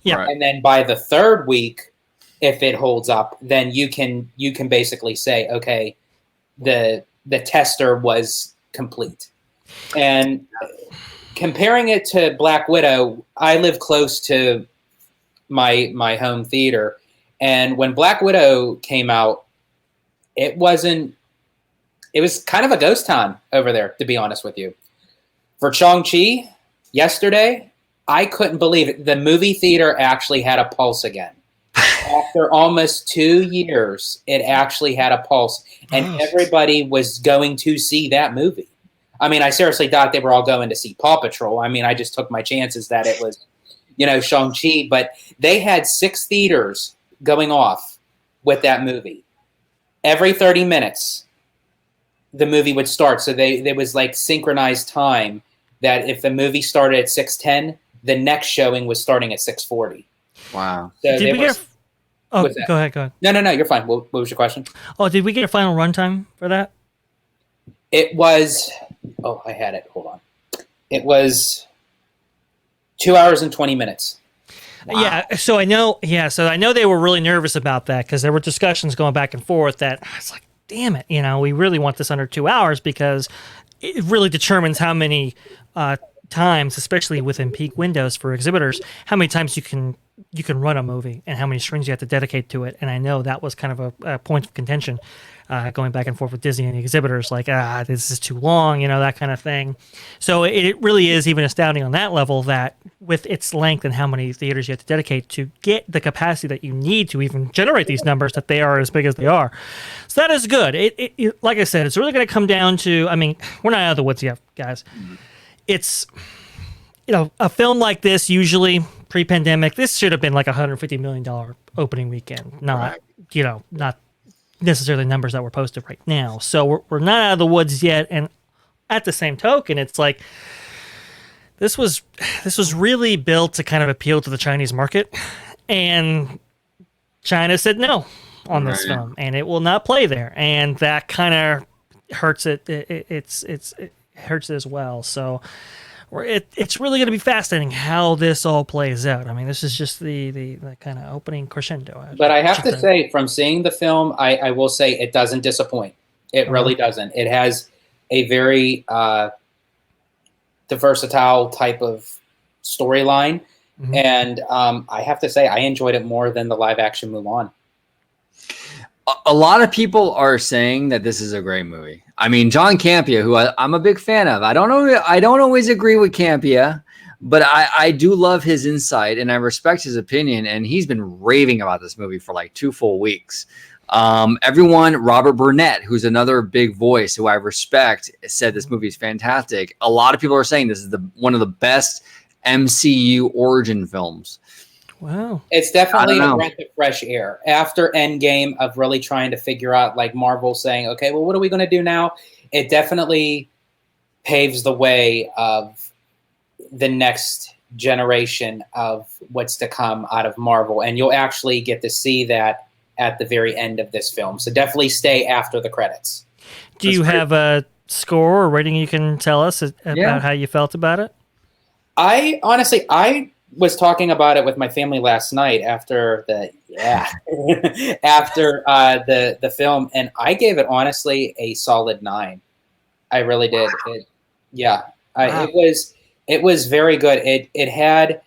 Yeah. Right. And then by the third week, if it holds up, then you can basically say, okay, the tester was complete. And comparing it to Black Widow, I live close to my home theater, and when Black Widow came out, it was kind of a ghost town over there, to be honest with you. For Shang-Chi, yesterday, I couldn't believe it. The movie theater actually had a pulse again. After almost 2 years, it actually had a pulse, and everybody was going to see that movie. I mean, I seriously thought they were all going to see Paw Patrol. I mean, I just took my chances that it was, you know, Shang-Chi, but they had 6 theaters going off with that movie. Every 30 minutes, the movie would start. So there was like synchronized time that if the movie started at 6:10, the next showing was starting at 6:40. Wow. So go ahead. No, you're fine. What was your question? Oh, did we get a final runtime for that? It was, I had it. Hold on. It was 2 hours and 20 minutes. Wow. Yeah, so I know they were really nervous about that, because there were discussions going back and forth that it's like, damn it, you know, we really want this under 2 hours, because it really determines how many times, especially within peak windows for exhibitors, how many times you can run a movie and how many screens you have to dedicate to it. And I know that was kind of a point of contention going back and forth with Disney and the exhibitors, like, this is too long, you know, that kind of thing. So it really is even astounding on that level, that with its length and how many theaters you have to dedicate to get the capacity that you need to even generate these numbers, that they are as big as they are. So that is good. It like I said, it's really going to come down to, I mean, we're not out of the woods yet, guys. It's, you know, a film like this, usually pre-pandemic, this should have been like $150 million opening weekend, not necessarily numbers that were posted right now. So we're not out of the woods yet. And at the same token, it's like, this was really built to kind of appeal to the Chinese market, and China said no on this film, and it will not play there. And that kind of hurts it. It hurts it as well. So it's really going to be fascinating how this all plays out. I mean, this is just the kind of opening crescendo. But I have to say, from seeing the film, I will say it doesn't disappoint. It really doesn't. It has a very versatile type of storyline. Mm-hmm. And I have to say, I enjoyed it more than the live action Mulan. A lot of people are saying that this is a great movie. I mean, John Campea, who I'm a big fan of. I don't always agree with Campea, but I do love his insight and I respect his opinion. And he's been raving about this movie for like 2 full weeks. Everyone, Robert Burnett, who's another big voice who I respect, said this movie is fantastic. A lot of people are saying this is one of the best MCU origin films. Wow. It's definitely a breath of fresh air after Endgame of really trying to figure out, like Marvel saying, okay, well, what are we going to do now? It definitely paves the way of the next generation of what's to come out of Marvel. And you'll actually get to see that at the very end of this film. So definitely stay after the credits. Do you have a score or rating you can tell us about how you felt about it? I was talking about it with my family last night after the film, and I gave it honestly a solid 9. I really did. Wow. It was very good. It had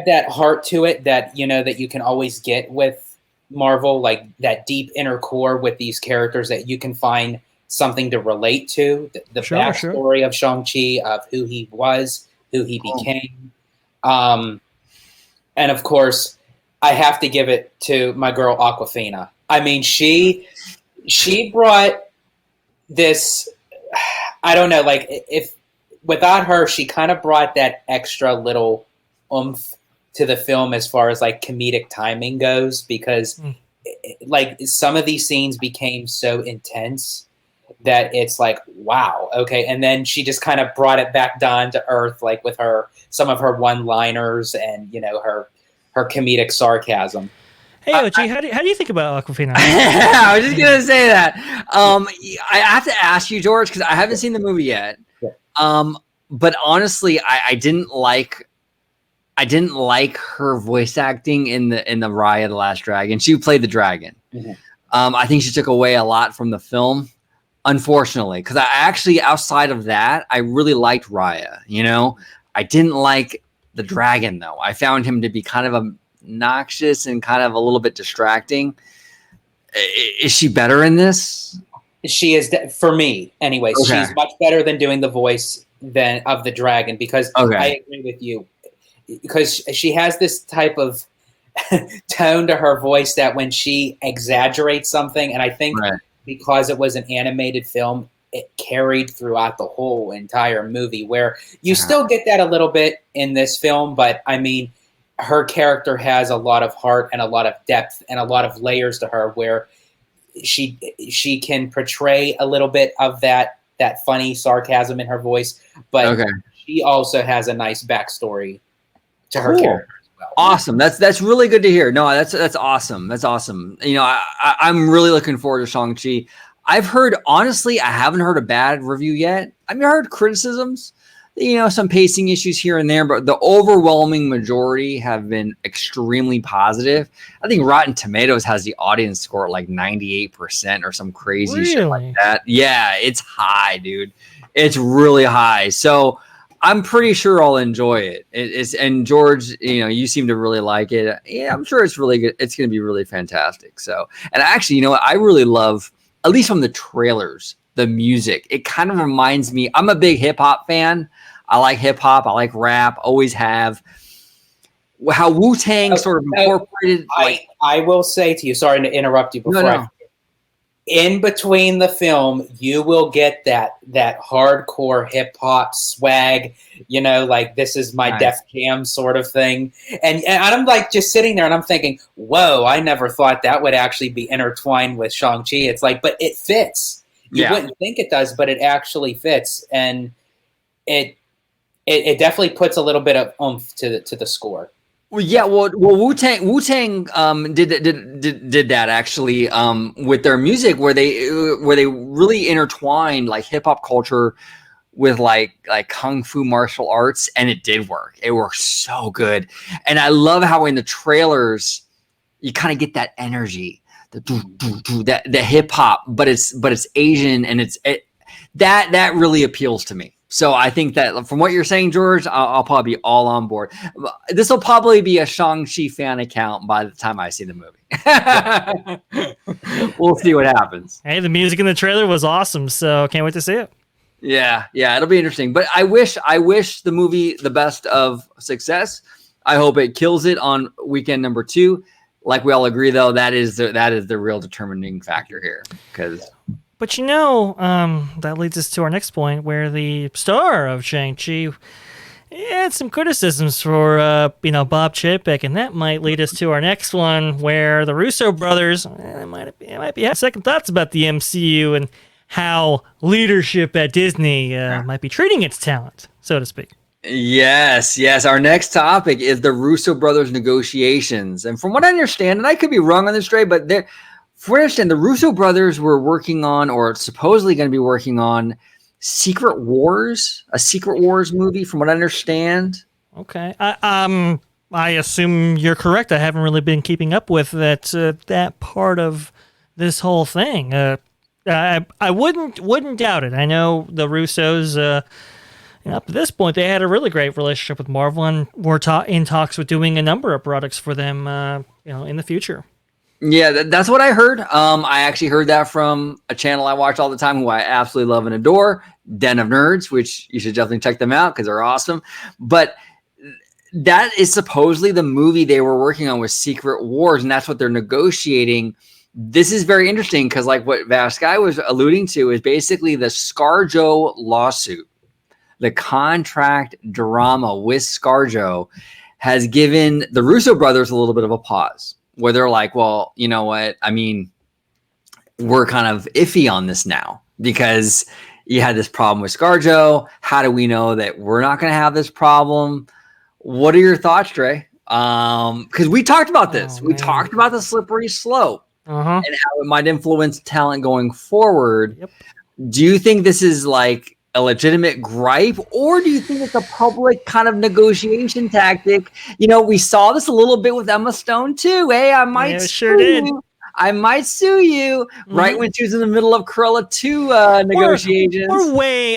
that heart to it that that you can always get with Marvel, like that deep inner core with these characters that you can find something to relate to. The backstory of Shang-Chi, of who he was, who he became. And of course, I have to give it to my girl Awkwafina. I mean, she brought this, I don't know, like if without her, she kind of brought that extra little oomph to the film as far as like comedic timing goes, because like some of these scenes became so intense that it's like, wow, okay. And then she just kind of brought it back down to earth, like with some of her one-liners and, her comedic sarcasm. Hey, Ochi, how do you think about Awkwafina? I was just going to say that. I have to ask you, George, because I haven't seen the movie yet. Yeah. But honestly, I didn't like her voice acting in the Raya the Last Dragon. She played the dragon. Mm-hmm. I think she took away a lot from the film. Unfortunately, because I actually, outside of that, I really liked Raya. I didn't like the dragon, though. I found him to be kind of obnoxious and kind of a little bit distracting. Is she better in this? She is, for me, anyways. Okay. She's much better than doing the voice of the dragon, because I agree with you. Because she has this type of tone to her voice that when she exaggerates something, and I think... Right. Because it was an animated film, it carried throughout the whole entire movie, where you still get that a little bit in this film. But I mean, her character has a lot of heart and a lot of depth and a lot of layers to her, where she can portray a little bit of that funny sarcasm in her voice. But she also has a nice backstory to her character. Well. Awesome. That's really good to hear. No, that's awesome. That's awesome. I'm really looking forward to Shang-Chi. I've heard, honestly, I haven't heard a bad review yet. I've heard criticisms, some pacing issues here and there, but the overwhelming majority have been extremely positive. I think Rotten Tomatoes has the audience score at like 98% or some crazy shit like that. Yeah, it's high, dude. It's really high. So I'm pretty sure I'll enjoy it. And George, you seem to really like it. Yeah, I'm sure it's really good. It's going to be really fantastic. So, and actually, what I really love, at least from the trailers, the music. It kind of reminds me. I'm a big hip hop fan. I like hip hop. I like rap. Always have. How Wu-Tang sort of incorporated. I will say to you. Sorry to interrupt you before. In between the film, you will get that hardcore hip hop swag, like this is my Def Jam sort of thing. And I'm like just sitting there and I'm thinking, whoa, I never thought that would actually be intertwined with Shang-Chi. It's like, but it fits. You wouldn't think it does, but it actually fits. And it definitely puts a little bit of oomph to the score. Well, yeah, well, Wu-Tang did that actually with their music, where they really intertwined like hip hop culture with like kung fu martial arts, and it did work. It worked so good, and I love how in the trailers you kind of get that energy, the hip hop, but it's Asian, and that really appeals to me. So I think that from what you're saying, George, I'll probably be all on board. This will probably be a Shang-Chi fan account by the time I see the movie. We'll see what happens. Hey, the music in the trailer was awesome, so can't wait to see it. Yeah, it'll be interesting. But I wish the movie the best of success. I hope it kills it on weekend number 2. Like we all agree, though, that is the real determining factor here. But that leads us to our next point, where the star of Shang-Chi had some criticisms for, Bob Chapek, and that might lead us to our next one, where the Russo brothers might be having second thoughts about the MCU and how leadership at Disney might be treating its talent, so to speak. Yes. Our next topic is the Russo brothers negotiations, and from what I understand, and I could be wrong on this, Dre, but for instance, the Russo brothers were working on, or supposedly going to be working on, Secret Wars, a Secret Wars movie, from what I understand. Okay. I assume you're correct. I haven't really been keeping up with that part of this whole thing. I wouldn't doubt it. I know the Russos, up to this point, they had a really great relationship with Marvel, and were in talks with doing a number of products for them, in the future. Yeah, that's what I heard. I actually heard that from a channel I watch all the time, who I absolutely love and adore, Den of Nerds, which you should definitely check them out because they're awesome. But that is supposedly the movie they were working on, with Secret Wars, and that's what they're negotiating. This is very interesting because, like what Vaskai was alluding to, is basically the ScarJo lawsuit. The contract drama with ScarJo has given the Russo brothers a little bit of a pause, where they're like, well, you know what? I mean, we're kind of iffy on this now because you had this problem with ScarJo. How do we know that we're not going to have this problem? What are your thoughts, Dre? Because we talked about this. We talked about the slippery slope and how it might influence talent going forward. Yep. Do you think this is like a legitimate gripe, or do you think it's a public kind of negotiation tactic? We saw this a little bit with Emma Stone too. Hey, I might sue you. I might sue you, right when she was in the middle of Cruella 2 negotiations.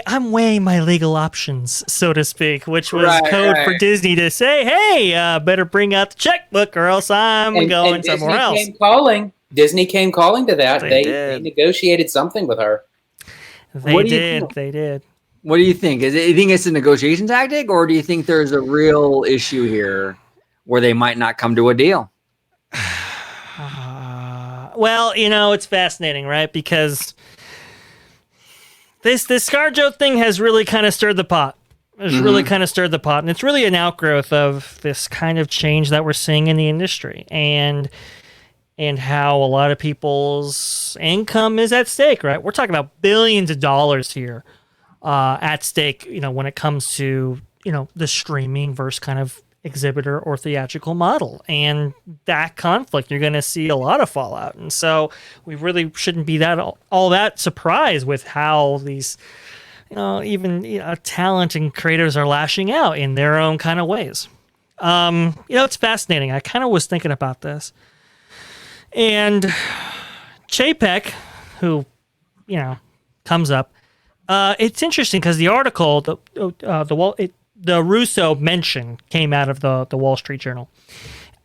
I'm weighing my legal options, so to speak, which was code for Disney to say, hey, better bring out the checkbook or else I'm going somewhere else. Disney came calling to that. They negotiated something with her. They did. What do you think? Do you think it's a negotiation tactic, or do you think there's a real issue here where they might not come to a deal? Well, it's fascinating, right? Because this ScarJo thing has really kind of stirred the pot. And it's really an outgrowth of this kind of change that we're seeing in the industry, and how a lot of people's income is at stake, right? We're talking about billions of dollars here at stake, when it comes to, the streaming versus kind of exhibitor or theatrical model. And that conflict, you're going to see a lot of fallout. And so we really shouldn't be all that surprised with how these, talent and creators are lashing out in their own kind of ways. It's fascinating. I kind of was thinking about this. And Chapek, who, comes up, it's interesting because the article, the Russo mention came out of the Wall Street Journal.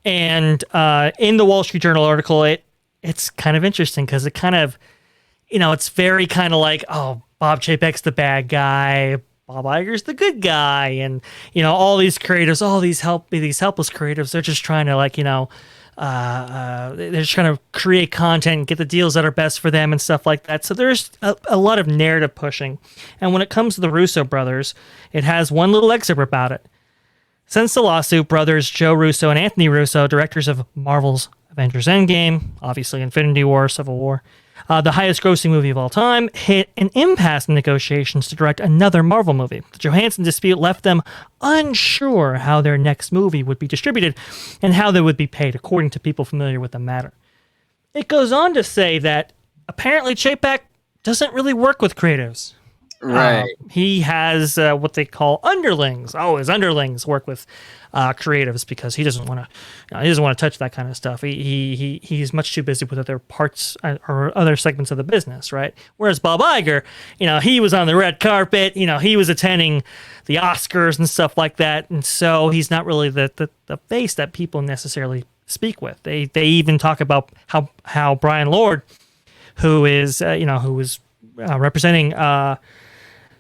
And in the Wall Street Journal article, it's kind of interesting because it kind of, it's very kind of like, oh, Bob Chapek's the bad guy, Bob Iger's the good guy, and all these creators, all these helpless creators, they're just trying to they're just trying to create content and get the deals that are best for them and stuff like that. So there's a lot of narrative pushing. And when it comes to the Russo brothers, it has one little excerpt about it. Since the lawsuit, brothers Joe Russo and Anthony Russo, directors of Marvel's Avengers Endgame, obviously Infinity War, Civil War, the highest grossing movie of all time, hit an impasse in negotiations to direct another Marvel movie. The Johansson dispute left them unsure how their next movie would be distributed and how they would be paid, according to people familiar with the matter. It goes on to say that apparently Chapek doesn't really work with creatives. Right. He has what they call underlings. Oh, his underlings work with creatives because he doesn't want to touch that kind of stuff. He's much too busy with other parts or other segments of the business, right? Whereas Bob Iger, he was on the red carpet. He was attending the Oscars and stuff like that, and so he's not really the face that people necessarily speak with. They even talk about how Brian Lord, who is representing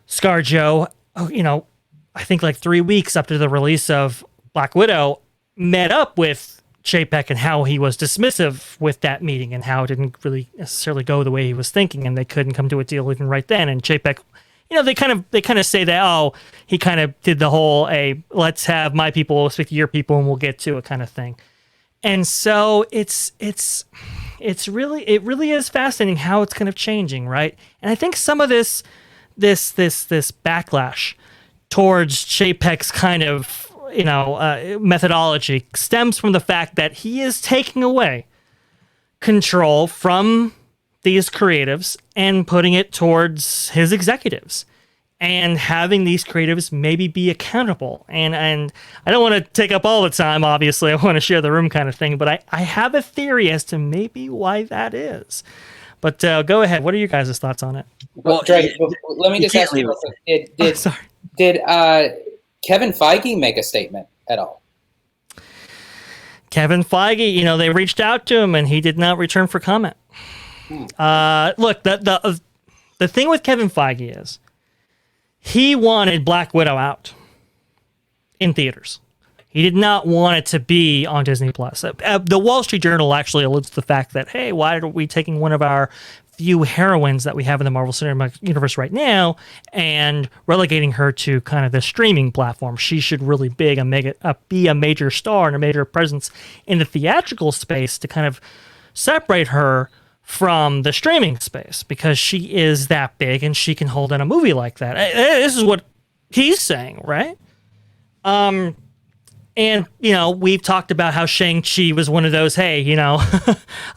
ScarJo, I think like 3 weeks after the release of Black Widow, met up with Chapek and how he was dismissive with that meeting and how it didn't really necessarily go the way he was thinking, and they couldn't come to a deal even right then. And Chapek, they kind of say that, he kind of did the whole let's have my people speak to your people and we'll get to it kind of thing. And so it really is fascinating how it's kind of changing, right? And I think some of this backlash towards Chapek's kind of methodology stems from the fact that he is taking away control from these creatives and putting it towards his executives, and having these creatives maybe be accountable. And I don't want to take up all the time, obviously. I want to share the room kind of thing, but I have a theory as to maybe why that is. But go ahead. What are your guys' thoughts on it? Well, Drake, let me just ask you, did Kevin Feige make a statement at all? Kevin Feige, they reached out to him and he did not return for comment. Look, the thing with Kevin Feige is he wanted Black Widow out in theaters. He did not want it to be on Disney Plus. The Wall Street Journal actually alludes to the fact that, hey, why are we taking one of our few heroines that we have in the Marvel Cinematic Universe right now and relegating her to kind of the streaming platform? She should really be a major star and a major presence in the theatrical space to kind of separate her from the streaming space, because she is that big and she can hold in a movie like that. This is what he's saying, right? And, we've talked about how Shang-Chi was one of those, hey,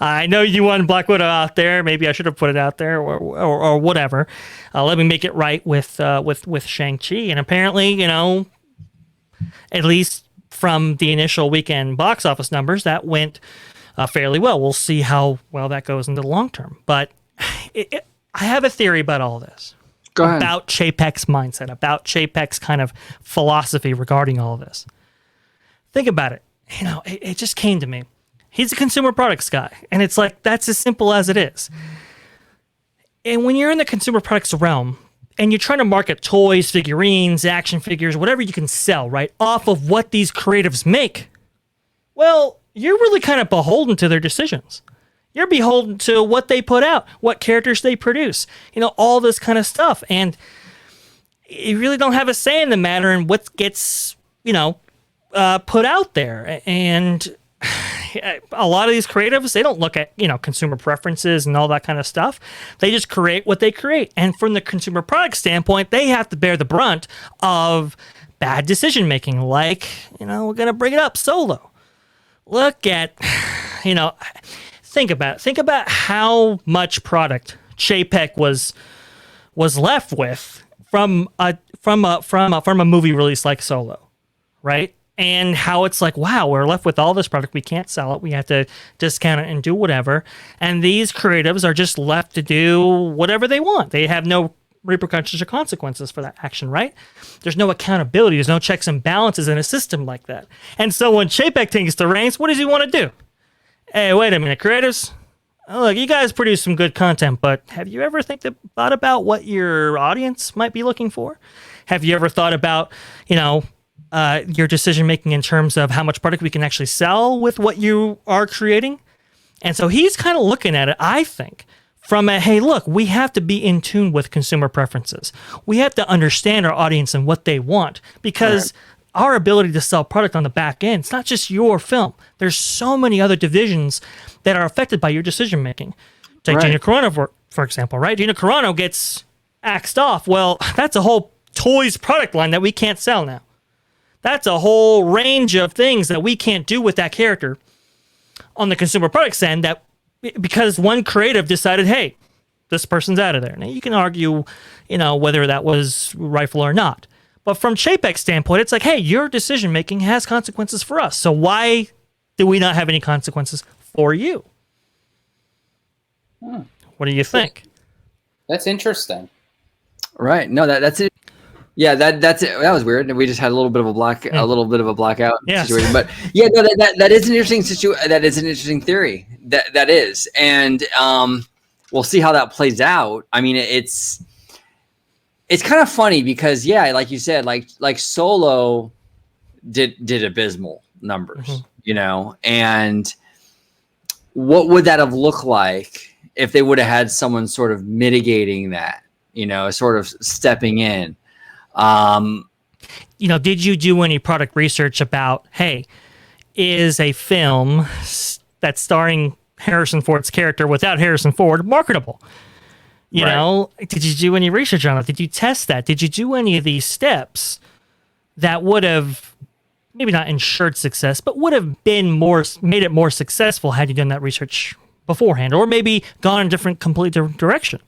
I know you want Black Widow out there. Maybe I should have put it out there or whatever. Let me make it right with Shang-Chi. And apparently, at least from the initial weekend box office numbers, that went fairly well. We'll see how well that goes in the long term. But I have a theory about all this. Go ahead. About Chapek's mindset, about Chapek's kind of philosophy regarding all this. Think about it. It just came to me. He's a consumer products guy, and it's like, that's as simple as it is. And when you're in the consumer products realm and you're trying to market toys, figurines, action figures, whatever you can sell, right, off of what these creatives make, well, you're really kind of beholden to their decisions. You're beholden to what they put out, what characters they produce, all this kind of stuff. And you really don't have a say in the matter and what gets, put out there. And a lot of these creatives, they don't look at, consumer preferences and all that kind of stuff. They just create what they create. And from the consumer product standpoint, they have to bear the brunt of bad decision making. Like, we're going to bring it up, Solo. Look at, think about it. Think about how much product Chapek was left with from a movie release like Solo, right? And how it's like, wow, we're left with all this product. We can't sell it. We have to discount it and do whatever. And these creatives are just left to do whatever they want. They have no repercussions or consequences for that action, right? There's no accountability. There's no checks and balances in a system like that. And so when Chapek takes the reins, what does he want to do? Hey, wait a minute, creators. Look, you guys produce some good content, but have you ever thought about what your audience might be looking for? Have you ever thought about, your decision making in terms of how much product we can actually sell with what you are creating? And so he's kind of looking at it, I think, from a, hey, look, we have to be in tune with consumer preferences. We have to understand our audience and what they want, because our ability to sell product on the back end, it's not just your film. There's so many other divisions that are affected by your decision making. Take Gina Carano, for example, right? Gina Carano gets axed off. Well, that's a whole toys product line that we can't sell now. That's a whole range of things that we can't do with that character on the consumer products end, that because one creative decided, hey, this person's out of there. Now, you can argue, whether that was rightful or not. But from Chapek's standpoint, it's like, hey, your decision-making has consequences for us. So why do we not have any consequences for you? What do you think? That's interesting. Right. No, that's it. Yeah, that's it. That was weird. We just had a little bit of a blackout situation. But yeah, no, that is an interesting situation. That is an interesting theory. That is, and we'll see how that plays out. I mean, it's kind of funny because like you said, like Solo did abysmal numbers, and what would that have looked like if they would have had someone sort of mitigating that, sort of stepping in? Did you do any product research about, hey, is a film that's starring Harrison Ford's character without Harrison Ford marketable? Did you do any research on it? Did you test that? Did you do any of these steps that would have maybe not ensured success, but would have made it more successful had you done that research beforehand, or maybe gone in a completely different direction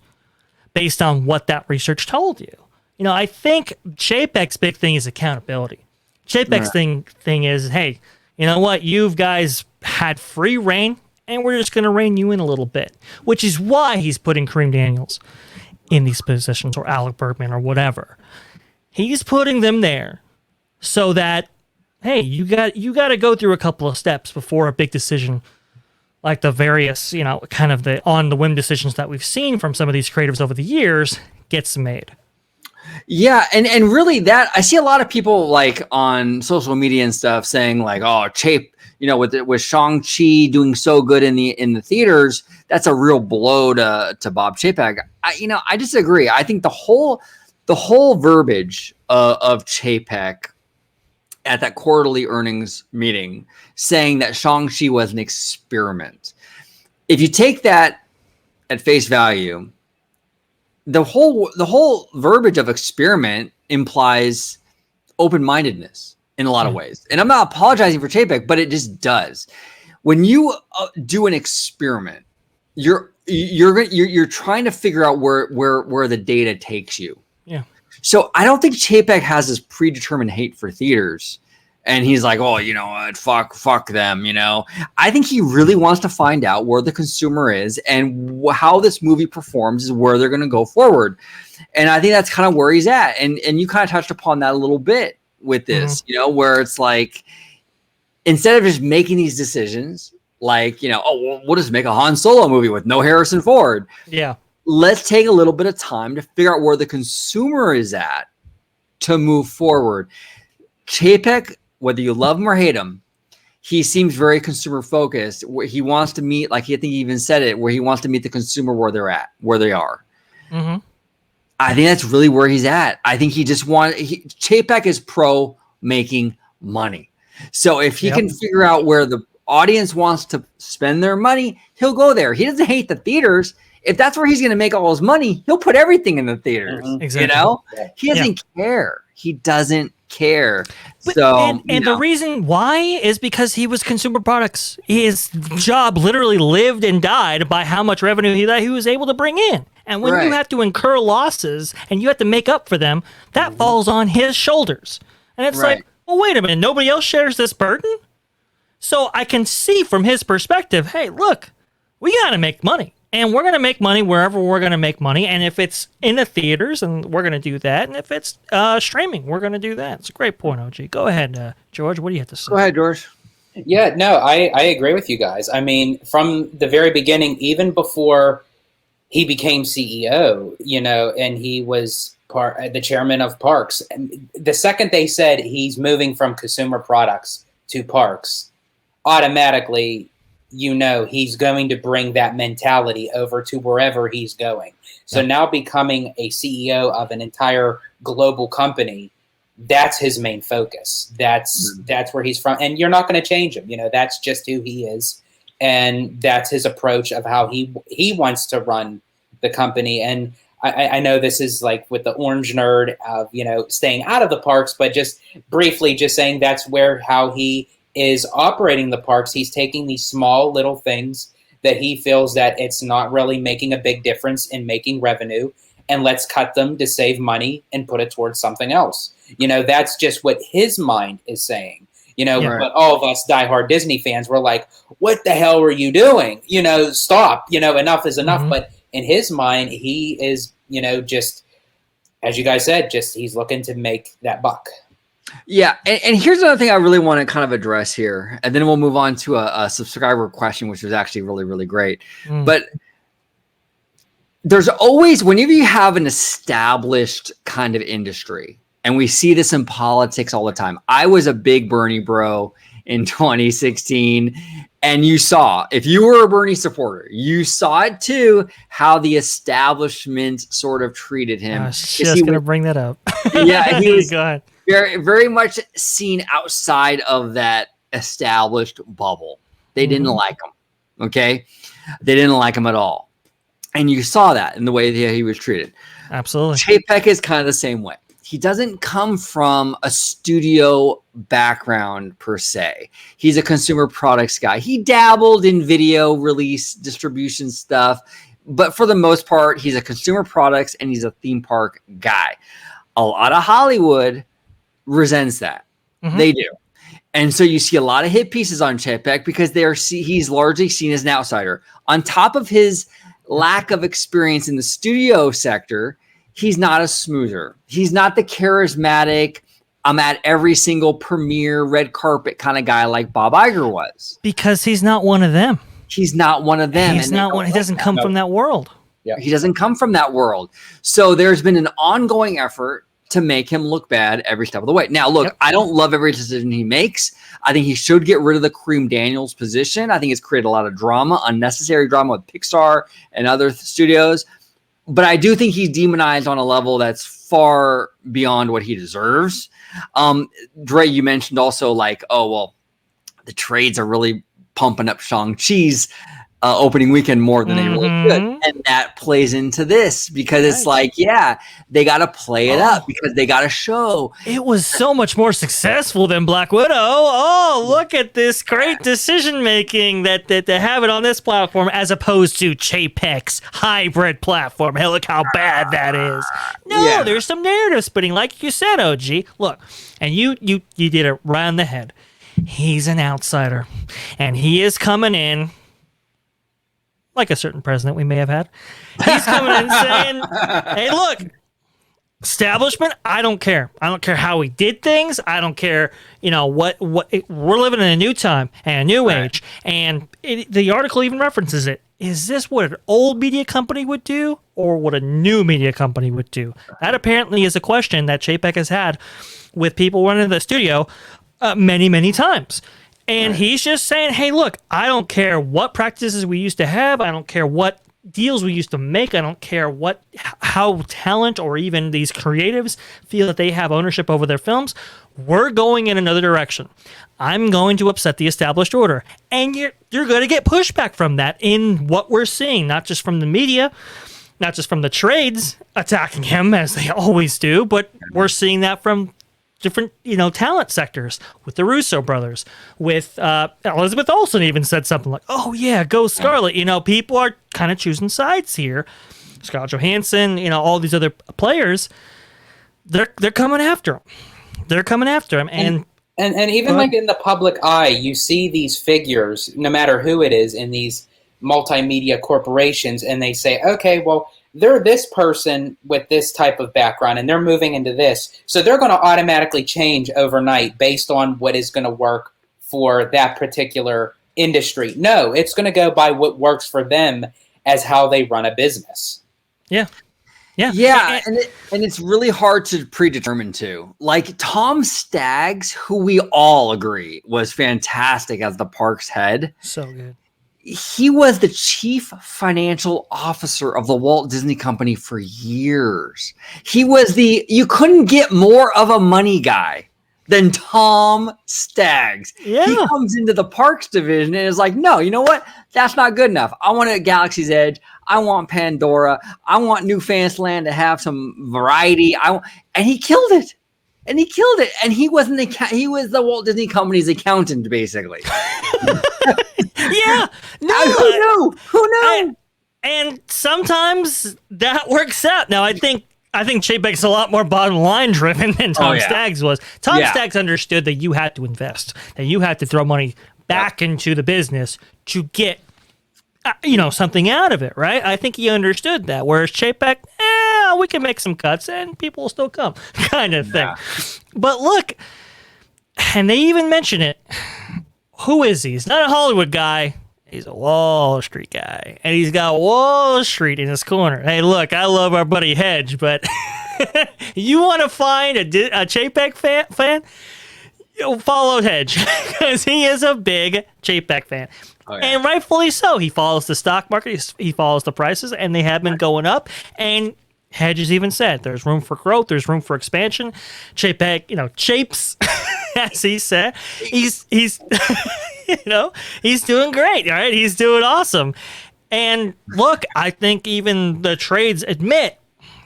based on what that research told you? I think Chapek's big thing is accountability. Chapek's thing is, hey, you know what? You guys had free reign, and we're just going to rein you in a little bit, which is why he's putting Kareem Daniels in these positions, or Alec Bergman, or whatever. He's putting them there so that, hey, you got to go through a couple of steps before a big decision, like the various, kind of the on-the-whim decisions that we've seen from some of these creatives over the years, gets made. Yeah, and really that I see a lot of people like on social media and stuff saying like, oh, Chape, with Shang-Chi doing so good in the theaters, that's a real blow to Bob Chapek. I disagree. I think the whole verbiage of Chapek at that quarterly earnings meeting saying that Shang-Chi was an experiment, if you take that at face value, the whole verbiage of experiment implies open-mindedness in a lot of ways. And I'm not apologizing for Chapek, but it just does. When you do an experiment, you're trying to figure out where the data takes you. Yeah. So I don't think Chapek has this predetermined hate for theaters. And he's like, oh, fuck them, I think he really wants to find out where the consumer is, and how this movie performs is where they're going to go forward. And I think that's kind of where he's at. And you kind of touched upon that a little bit with this, where it's like, instead of just making these decisions, like, we'll just make a Han Solo movie with no Harrison Ford. Yeah. Let's take a little bit of time to figure out where the consumer is at to move forward. Chapek, whether you love him or hate him, he seems very consumer focused. He wants to meet, like I think he even said it, where he wants to meet the consumer where they're at, where they are. Mm-hmm. I think that's really where he's at. I think he just Chapek is pro making money. So if he can figure out where the audience wants to spend their money, he'll go there. He doesn't hate the theaters. If that's where he's going to make all his money, he'll put everything in the theaters. Mm-hmm. Exactly. He doesn't care. He doesn't care. But, so and the reason why is because he was consumer products. His job literally lived and died by how much revenue he was able to bring in. And when you have to incur losses and you have to make up for them, that falls on his shoulders. And it's like, well, wait a minute, nobody else shares this burden? So I can see from his perspective, hey, look, we got to make money. And we're going to make money wherever we're going to make money. And if it's in the theaters, and we're going to do that. And if it's streaming, we're going to do that. It's a great point, OG. Go ahead, George. What do you have to say? Go ahead, George. Yeah, no, I agree with you guys. I mean, from the very beginning, even before he became CEO, and he was the chairman of parks. And the second they said he's moving from consumer products to parks, automatically he's going to bring that mentality over to wherever he's going. So now becoming a CEO of an entire global company, that's his main focus. That's where he's from. And you're not going to change him. That's just who he is. and that's his approach of how he wants to run the company. And I know this is like with the OrangeNerd of, staying out of the parks, but just briefly just saying that's how he is operating the parks. He's taking these small little things that he feels that it's not really making a big difference in making revenue, and let's cut them to save money and put it towards something else. That's just what his mind is saying. But all of us diehard Disney fans were like, what the hell were you doing? Stop, enough is enough. Mm-hmm. But in his mind, he is, just, as you guys said, he's looking to make that buck. Yeah. And here's another thing I really want to kind of address here. And then we'll move on to a subscriber question, which was actually really, really great. But there's always, whenever you have an established kind of industry, and we see this in politics all the time. I was a big Bernie bro in 2016. And you saw, if you were a Bernie supporter, you saw it too, how the establishment sort of treated him. I was just going to bring that up. Yeah, he was Go ahead. very, very much seen outside of that established bubble. They didn't like him, okay? They didn't like him at all. And you saw that in the way that he was treated. Absolutely. Chapek is kind of the same way. He doesn't come from a studio background per se. He's a consumer products guy. He dabbled in video release distribution stuff, but for the most part, he's a consumer products and he's a theme park guy. A lot of Hollywood resents that. They do. And so you see a lot of hit pieces on Chapek because he's largely seen as an outsider. On top of his lack of experience in the studio sector, he's not a smoother. He's not the charismatic, I'm at every single premiere red carpet kind of guy like Bob Iger was. Because he's not one of them. He's not one of them. He's not one. He doesn't come from that world. Yeah. He doesn't come from that world. So there's been an ongoing effort to make him look bad every step of the way. Now, look, I don't love every decision he makes. I think he should get rid of the Kareem Daniels position. I think it's created a lot of drama, unnecessary drama with Pixar and other studios. But I do think he's demonized on a level that's far beyond what he deserves. Dre, you mentioned also like, the trades are really pumping up Shang-Chi's opening weekend more than they really could. And that plays into this because it's like, they got to play it up because they got to show. It was so much more successful than Black Widow. Oh, look at this great decision-making that they have it on this platform as opposed to Chapek's hybrid platform. Hey, look how bad that is. No, there's some narrative spinning. Like you said, OG. Look, and you did it right on the head. He's an outsider, and he is coming in like a certain president we may have had. He's coming in saying, hey, look, establishment, I don't care. I don't care how he did things. I don't care, what we're living in a new time and a new age. And the article even references it. Is this what an old media company would do or what a new media company would do? That apparently is a question that Chapek has had with people running the studio many, many times. And he's just saying, hey, look, I don't care what practices we used to have. I don't care what deals we used to make. I don't care how talent or even these creatives feel that they have ownership over their films. We're going in another direction. I'm going to upset the established order. And you're going to get pushback from that in what we're seeing, not just from the media, not just from the trades attacking him, as they always do, but we're seeing that from different, talent sectors with the Russo brothers, with Elizabeth Olsen even said something like, oh yeah, go Scarlett. People are kind of choosing sides here. Scarlett Johansson, all these other players, they're coming after him. They're coming after him. And even like in the public eye, you see these figures, no matter who it is, in these multimedia corporations, and they say, okay, well, they're this person with this type of background and they're moving into this. So they're going to automatically change overnight based on what is going to work for that particular industry. No, it's going to go by what works for them as how they run a business. Yeah. And it's really hard to predetermine too. Like Tom Staggs, who we all agree was fantastic as the park's head. So good. He was the chief financial officer of the Walt Disney Company for years. He was you couldn't get more of a money guy than Tom Staggs. Yeah. He comes into the parks division and is like, no, you know what? That's not good enough. I want a Galaxy's Edge. I want Pandora. I want New Fantasyland to have some variety. And he killed it. And he killed it. And he was the Walt Disney Company's accountant, basically. Yeah. No. Who knew? And sometimes that works out. Now, I think Chapek's a lot more bottom line driven than Tom Staggs was. Tom Staggs understood that you had to invest, that you had to throw money back into the business to get, something out of it, right? I think he understood that. Whereas Chapek, we can make some cuts and people will still come, kind of thing. But look, and they even mention it. Who is he? He's not a Hollywood guy. He's a Wall Street guy, and he's got Wall Street in his corner. Hey, look, I love our buddy Hedge, but you want to find a Chapek fan? Follow Hedge, because he is a big Chapek fan. Oh, yeah. And rightfully so. He follows the stock market, he follows the prices, and they have been going up. And Hedge has even said there's room for growth, there's room for expansion. Chapek, Chapes, as he said, he's he's doing great, all right? He's doing awesome. And look, I think even the trades admit,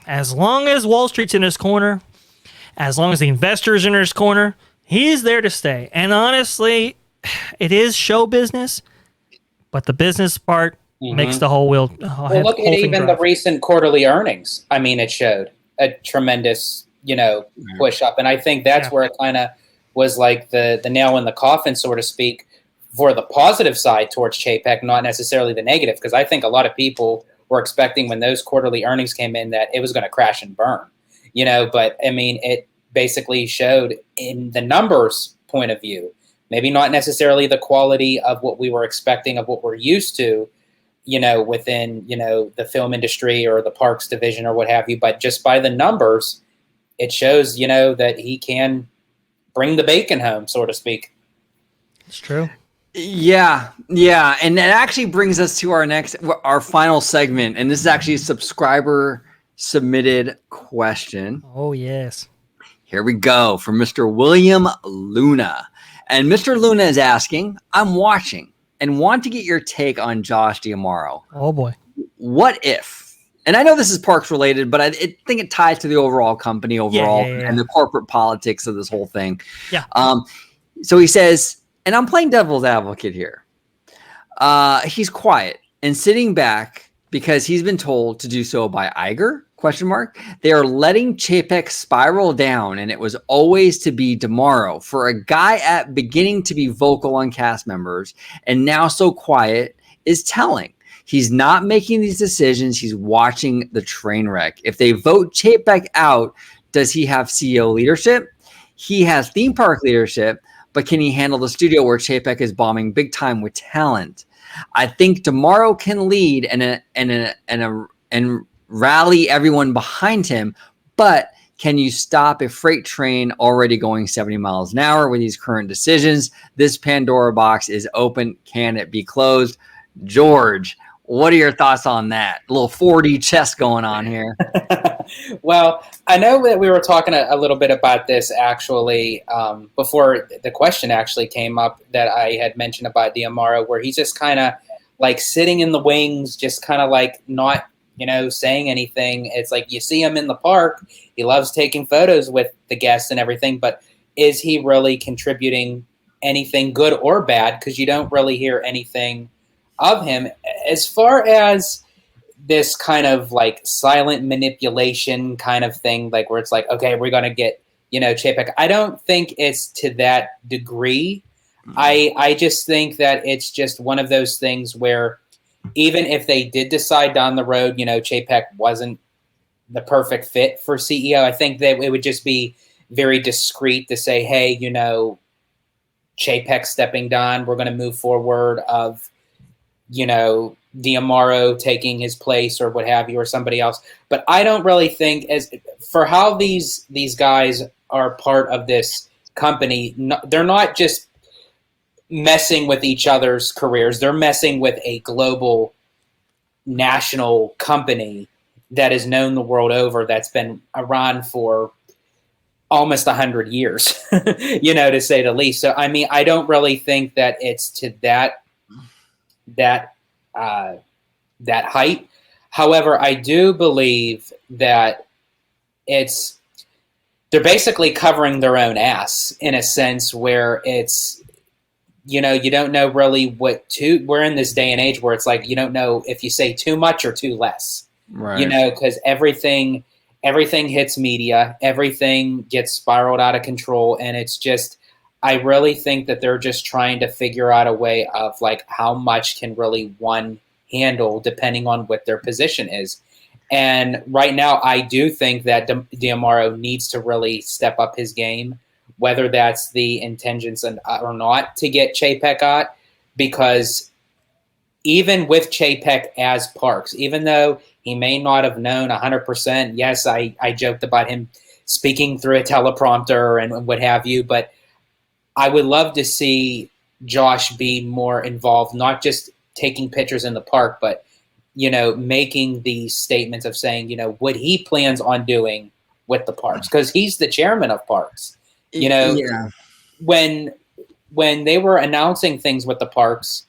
as long as Wall Street's in his corner, as long as the investors in his corner, he's there to stay. And honestly, it is show business, but the business part makes the whole wheel. Well, look at even the recent quarterly earnings. I mean, it showed a tremendous, push up. And I think that's where it kind of was like the nail in the coffin, so to speak, for the positive side towards Chapek, not necessarily the negative, because I think a lot of people were expecting when those quarterly earnings came in that it was going to crash and burn, but I mean, it basically showed in the numbers point of view, maybe not necessarily the quality of what we were expecting, of what we're used to, within, the film industry or the parks division or what have you, but just by the numbers, it shows, that he can bring the bacon home, so to speak. It's true. Yeah. And that actually brings us to our final segment. And this is actually a subscriber submitted question. Oh, yes. Here we go from Mr. William Luna. And Mr. Luna is asking, I'm watching and want to get your take on Josh D'Amaro. Oh, boy. What if, and I know this is parks related, but I think it ties to the overall company and the corporate politics of this whole thing. Yeah. So he says, and I'm playing devil's advocate here. He's quiet and sitting back because he's been told to do so by Iger, ? They are letting Chapek spiral down, and it was always to be D'Amaro. For a guy at beginning to be vocal on cast members and now so quiet is telling. He's not making these decisions. He's watching the train wreck. If they vote Chapek out, does he have CEO leadership? He has theme park leadership, but can he handle the studio where Chapek is bombing big time with talent? I think D'Amaro can lead and rally everyone behind him, but can you stop a freight train already going 70 miles an hour with these current decisions? This Pandora box is open. Can it be closed? George, what are your thoughts on that? A little 4D chess going on here. Well, I know that we were talking a little bit about this actually before the question actually came up that I had mentioned about D'Amaro, where he's just kind of like sitting in the wings, just kind of like not, saying anything. It's like you see him in the park. He loves taking photos with the guests and everything, but is he really contributing anything good or bad? Because you don't really hear anything of him. As far as this kind of like silent manipulation kind of thing, like where it's like, okay, we're going to get, Chapek. I don't think it's to that degree. I just think that it's just one of those things where even if they did decide down the road, Chapek wasn't the perfect fit for CEO, I think that it would just be very discreet to say, hey, Chapek stepping down, we're going to move forward of, D'Amaro taking his place or what have you, or somebody else. But I don't really think, as for how these guys are part of this company, they're not just messing with each other's careers. They're messing with a global national company that is known the world over, that's been around for almost 100 years, to say the least. So, I mean, I don't really think that it's to that height. However, I do believe that they're basically covering their own ass in a sense where it's, you don't know really we're in this day and age where it's like, you don't know if you say too much or too less, right? Because everything hits media, everything gets spiraled out of control. And it's just, I really think that they're just trying to figure out a way of like how much can really one handle depending on what their position is. And right now, I do think that D'Amaro needs to really step up his game, whether that's the intentions or not to get Chapek out, because even with Chapek as Parks, even though he may not have known 100%, yes, I joked about him speaking through a teleprompter and what have you, but I would love to see Josh be more involved, not just taking pictures in the park, but making these statements of saying, what he plans on doing with the parks, because he's the chairman of parks. When they were announcing things with the parks,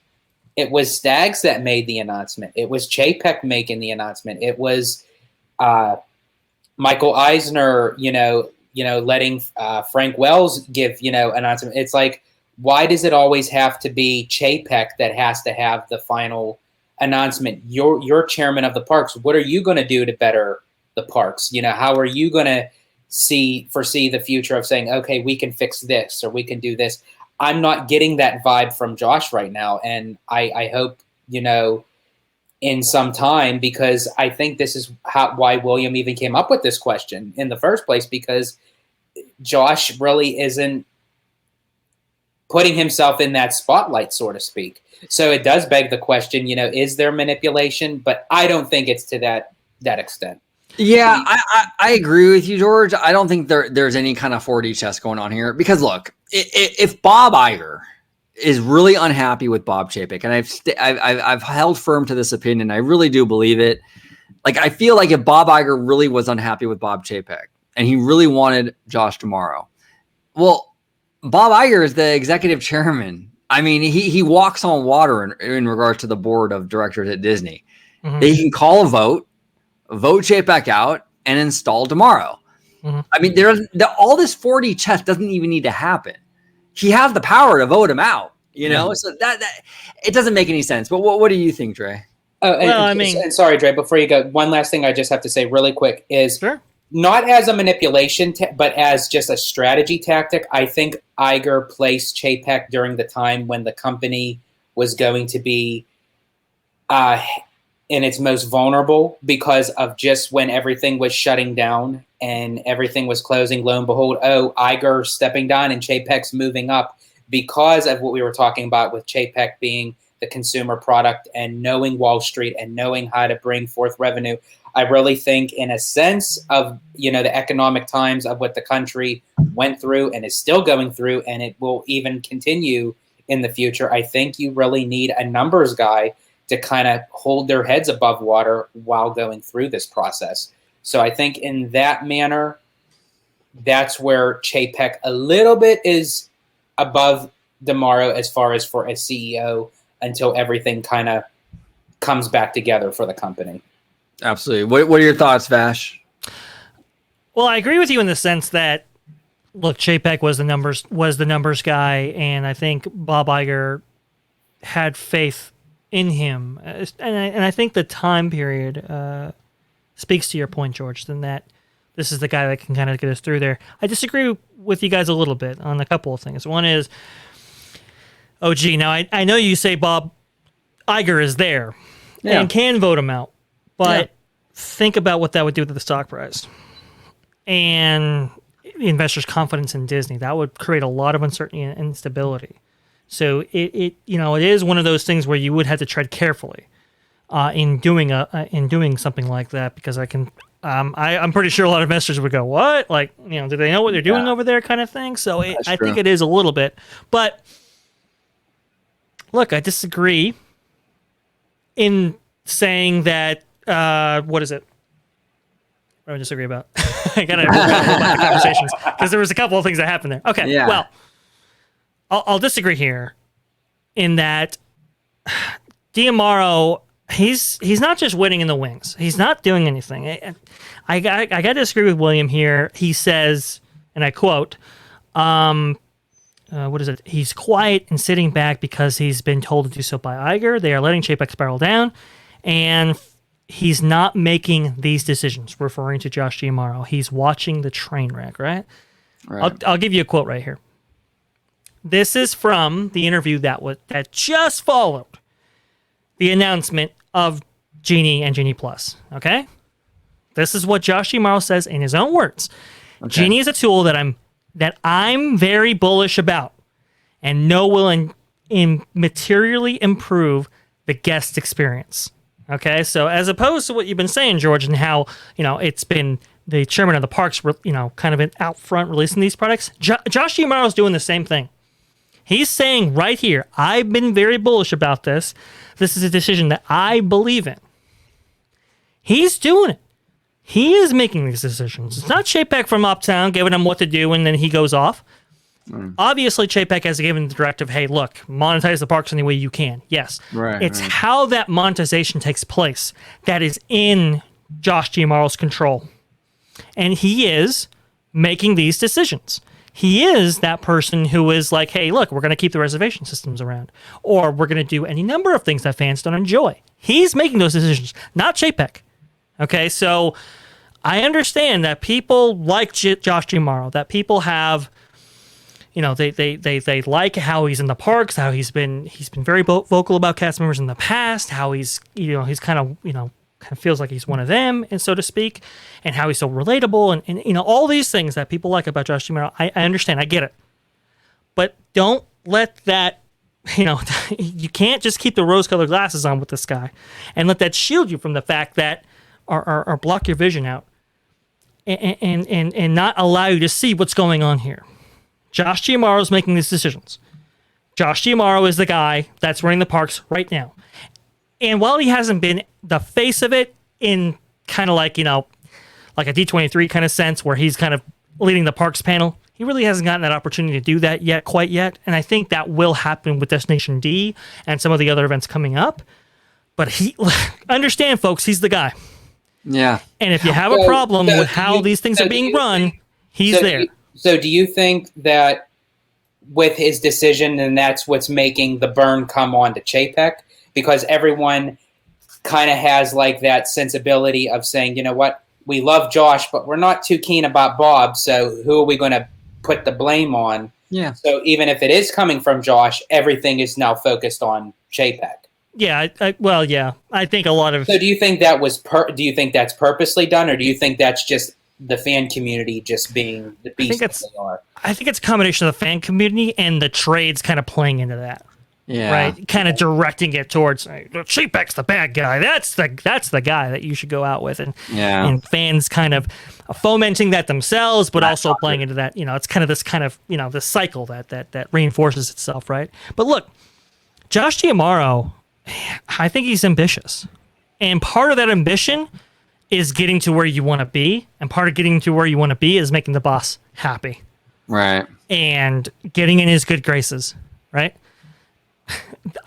it was Staggs that made the announcement. It was Chapek making the announcement. It was Michael Eisner, letting Frank Wells give, announcement. It's like, why does it always have to be Chapek that has to have the final announcement? You're chairman of the parks. What are you going to do to better the parks? How are you going to foresee the future of saying, okay, we can fix this or we can do this? I'm not getting that vibe from Josh right now. And I hope, in some time, because I think this is why William even came up with this question in the first place, because Josh really isn't putting himself in that spotlight, so to speak. So it does beg the question, is there manipulation? But I don't think it's to that extent. Yeah, I agree with you, George. I don't think there's any kind of 4D chess going on here, because look, if Bob Iger is really unhappy with Bob Chapek, and I've held firm to this opinion, I really do believe it. Like, I feel like if Bob Iger really was unhappy with Bob Chapek and he really wanted Josh D'Amaro, well, Bob Iger is the executive chairman. I mean, he walks on water in regards to the board of directors at Disney. Mm-hmm. They can call a vote Chapek out, and install D'Amaro. Mm-hmm. I mean, all this 4D chess doesn't even need to happen. He has the power to vote him out, so that it doesn't make any sense. But what do you think, Dre? And sorry, Dre, before you go, one last thing I just have to say really quick is, sure, not as a manipulation, but as just a strategy tactic. I think Iger placed Chapek during the time when the company was going to be in its most vulnerable, because of just when everything was shutting down and everything was closing. Lo and behold, Iger stepping down and Chapek's moving up, because of what we were talking about with Chapek being the consumer product and knowing Wall Street and knowing how to bring forth revenue. I really think, in a sense of, the economic times of what the country went through and is still going through, and it will even continue in the future, I think you really need a numbers guy to kind of hold their heads above water while going through this process. So I think in that manner, that's where Chapek a little bit is above D'Amaro as far as for a CEO, until everything kind of comes back together for the company. Absolutely. What are your thoughts, Vash? Well, I agree with you in the sense that, look, Chapek was the numbers guy, and I think Bob Iger had faith in him, and I think the time period speaks to your point, George, than that this is the guy that can kind of get us through there. I disagree with you guys a little bit on a couple of things. One is, now I know you say Bob Iger is there and can vote him out, but think about what that would do to the stock price and the investors' confidence in Disney. That would create a lot of uncertainty and instability. So it is one of those things where you would have to tread carefully in doing something like that, because I'm pretty sure a lot of investors would go, what? Like, do they know what they're doing over there, kind of thing? So I think it is a little bit. But look, I disagree in saying that what is it? what do I disagree about? I gotta hold back the conversations because there was a couple of things that happened there. Okay, well, I'll disagree here in that D'Amaro, he's not just waiting in the wings. He's not doing anything. I got to disagree with William here. He says, and I quote, what is it? He's quiet and sitting back because he's been told to do so by Iger. They are letting Chapek spiral down, and he's not making these decisions, referring to Josh D'Amaro. He's watching the train wreck, right? I'll give you a quote right here. This is from the interview that just followed the announcement of Genie and Genie Plus, okay? This is what Josh D'Amaro says in his own words. Okay. Genie is a tool that I'm very bullish about and know will materially improve the guest experience. Okay, so as opposed to what you've been saying, George, and how, it's been the chairman of the parks, kind of been out front releasing these products, Josh D'Amaro is doing the same thing. He's saying right here, I've been very bullish about this. This is a decision that I believe in. He's doing it. He is making these decisions. It's not Chapek from Uptown giving him what to do and then he goes off. Obviously, Chapek has given the directive, hey, look, monetize the parks any way you can. Yes. It's how that monetization takes place that is in Josh D'Amaro's control. And he is making these decisions. He is that person who is like, hey, look, we're going to keep the reservation systems around. Or we're going to do any number of things that fans don't enjoy. He's making those decisions, not Chapek. Okay, so I understand that people like Josh D'Amaro, that people have, they like how he's in the parks, how he's been very vocal about cast members in the past, how he's kind of feels like he's one of them, and so to speak, and how he's so relatable, and all these things that people like about Josh D'Amaro. I understand, I get it, but don't let that, you can't just keep the rose-colored glasses on with this guy, and let that shield you from the fact that, or block your vision out, and not allow you to see what's going on here. Josh D'Amaro is making these decisions. Josh D'Amaro is the guy that's running the parks right now. And while he hasn't been the face of it in kind of like, like a D23 kind of sense where he's kind of leading the parks panel, he really hasn't gotten that opportunity to do that quite yet. And I think that will happen with Destination D and some of the other events coming up. But understand, folks, he's the guy. Yeah. And if you have a problem with how these things are being run, he's there. So do you think that with his decision, and that's what's making the burn come on to Chapek? Because everyone kind of has like that sensibility of saying, you know what, we love Josh, but we're not too keen about Bob, so who are we going to put the blame on? Yeah. So even if it is coming from Josh, everything is now focused on Chapek. Yeah, I think a lot of. So do you think that was? Do you think that's purposely done, or do you think that's just the fan community just being the beast that they are? I think it's a combination of the fan community and the trades kind of playing into that. Yeah. Right. Kind of directing it towards Chapek's the bad guy. That's the guy that you should go out with, and fans kind of fomenting that themselves, but also playing into that. It's kind of this this cycle that reinforces itself, right? But look, Josh D'Amaro, I think he's ambitious. And part of that ambition is getting to where you want to be. And part of getting to where you want to be is making the boss happy. Right. And getting in his good graces. Right.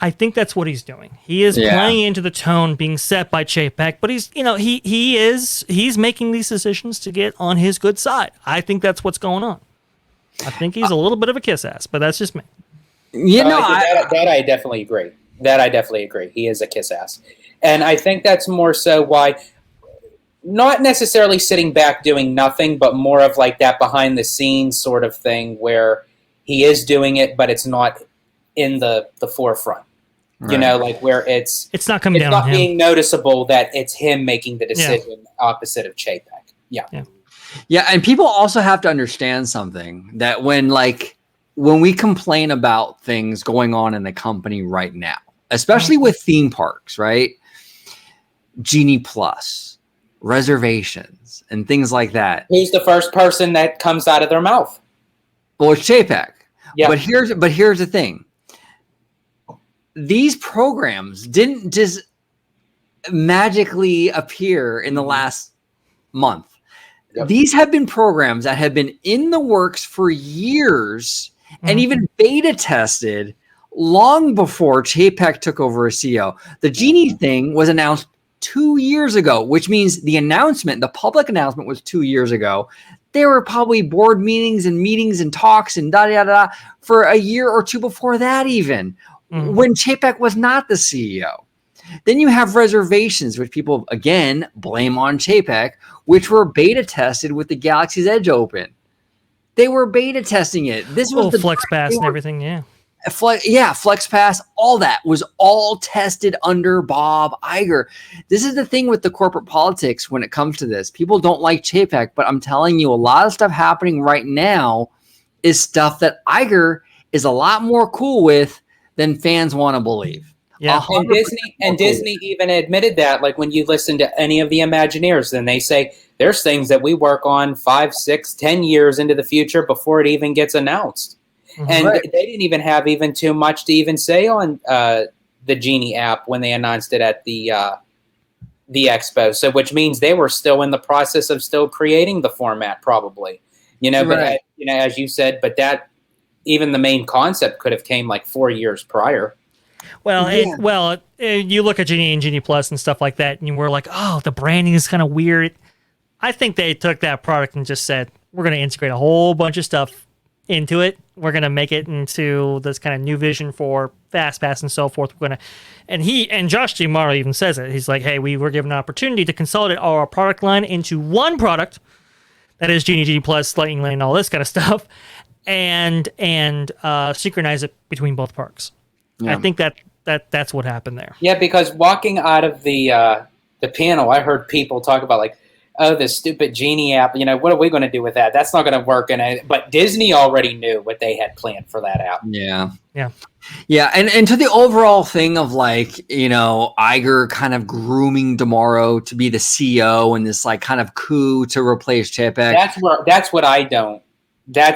I think that's what he's doing. He is playing into the tone being set by Chapek, but he's making these decisions to get on his good side. I think that's what's going on. I think he's a little bit of a kiss ass, but that's just me. That I definitely agree. He is a kiss ass. And I think that's more so why, not necessarily sitting back doing nothing, but more of like that behind the scenes sort of thing where he is doing it, but it's not in the forefront. Right. Like where it's not coming down on him. It's not being noticeable that it's him making the decision opposite of Chapek. Yeah, and people also have to understand something, that when we complain about things going on in the company right now, especially with theme parks, right? Genie Plus, reservations, and things like that. Who's the first person that comes out of their mouth? Well, it's Chapek. Yeah. But here's the thing. These programs didn't just magically appear in the last month. These have been programs that have been in the works for years and even beta tested long before Chapek took over as CEO. The Genie thing was announced 2 years ago, which means the public announcement was 2 years ago. There were probably board meetings and talks and for a year or two before that, even when Chapek was not the CEO. Then you have reservations, which people again blame on Chapek, which were beta tested with the Galaxy's Edge Open. They were beta testing it. This was the Flex Pass and everything. Yeah. Flex Pass, all that was all tested under Bob Iger. This is the thing with the corporate politics when it comes to this. People don't like Chapek, but I'm telling you, a lot of stuff happening right now is stuff that Iger is a lot more cool with than fans want to believe. Yeah, and Disney even admitted that. Like when you listen to any of the Imagineers, then they say there's things that we work on 5, 6, 10 years into the future before it even gets announced. And they didn't even have even too much to even say on the Genie app when they announced it at the expo. So, which means they were still in the process of still creating the format, probably. But as you said, but that even the main concept could have came like 4 years prior. Well, you look at Genie and Genie Plus and stuff like that, and you were like, oh, the branding is kind of weird. I think they took that product and just said, we're going to integrate a whole bunch of stuff into it. We're going to make it into this kind of new vision for FastPass and so forth. We're going to, and Josh D'Amaro even says it. He's like, hey, we were given an opportunity to consolidate our product line into one product that is Genie Plus, Lightning Lane, all this kind of stuff, and synchronize it between both parks. Yeah. I think that's what happened there. Yeah, because walking out of the panel, I heard people talk about like, oh, this stupid Genie app, what are we going to do with that? That's not going to work. But Disney already knew what they had planned for that app. Yeah. Yeah. Yeah. And to the overall thing of like, Iger kind of grooming D'Amaro to be the CEO and this like kind of coup to replace Chapek. That's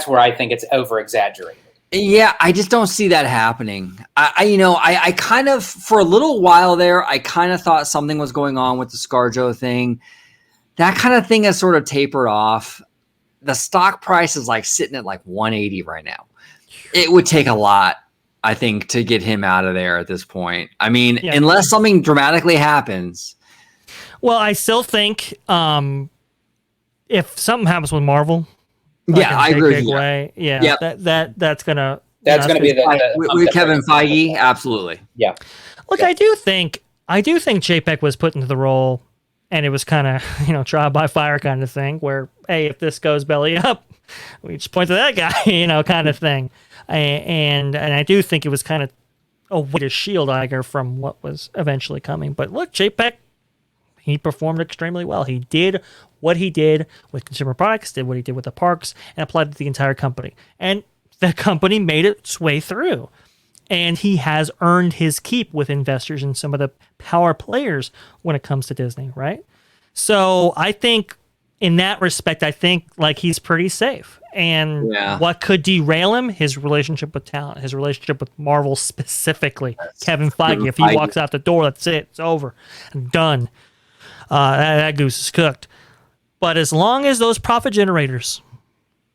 where I think it's over exaggerated. Yeah, I just don't see that happening. I kind of, for a little while there, I kind of thought something was going on with the ScarJo thing. That kind of thing has sort of tapered off. The stock price is like sitting at like 180 right now. It would take a lot, I think, to get him out of there at this point. I mean, unless something dramatically happens. Well, I still think if something happens with Marvel, I agree. That's gonna be with Kevin Feige. Absolutely. Yeah. Look, I do think Chapek was put into the role. And it was kind of, trial by fire kind of thing where, hey, if this goes belly up, we just point to that guy, kind of thing. And I do think it was kind of a way to shield Iger from what was eventually coming. But look, Chapek, he performed extremely well. He did what he did with consumer products, did what he did with the parks, and applied it to the entire company. And the company made its way through. And he has earned his keep with investors and some of the power players when it comes to Disney, right? So I think in that respect, like he's pretty safe. And what could derail him? His relationship with talent, his relationship with Marvel specifically. Kevin Feige, if he walks out the door, that's it. It's over. Done. That goose is cooked. But as long as those profit generators,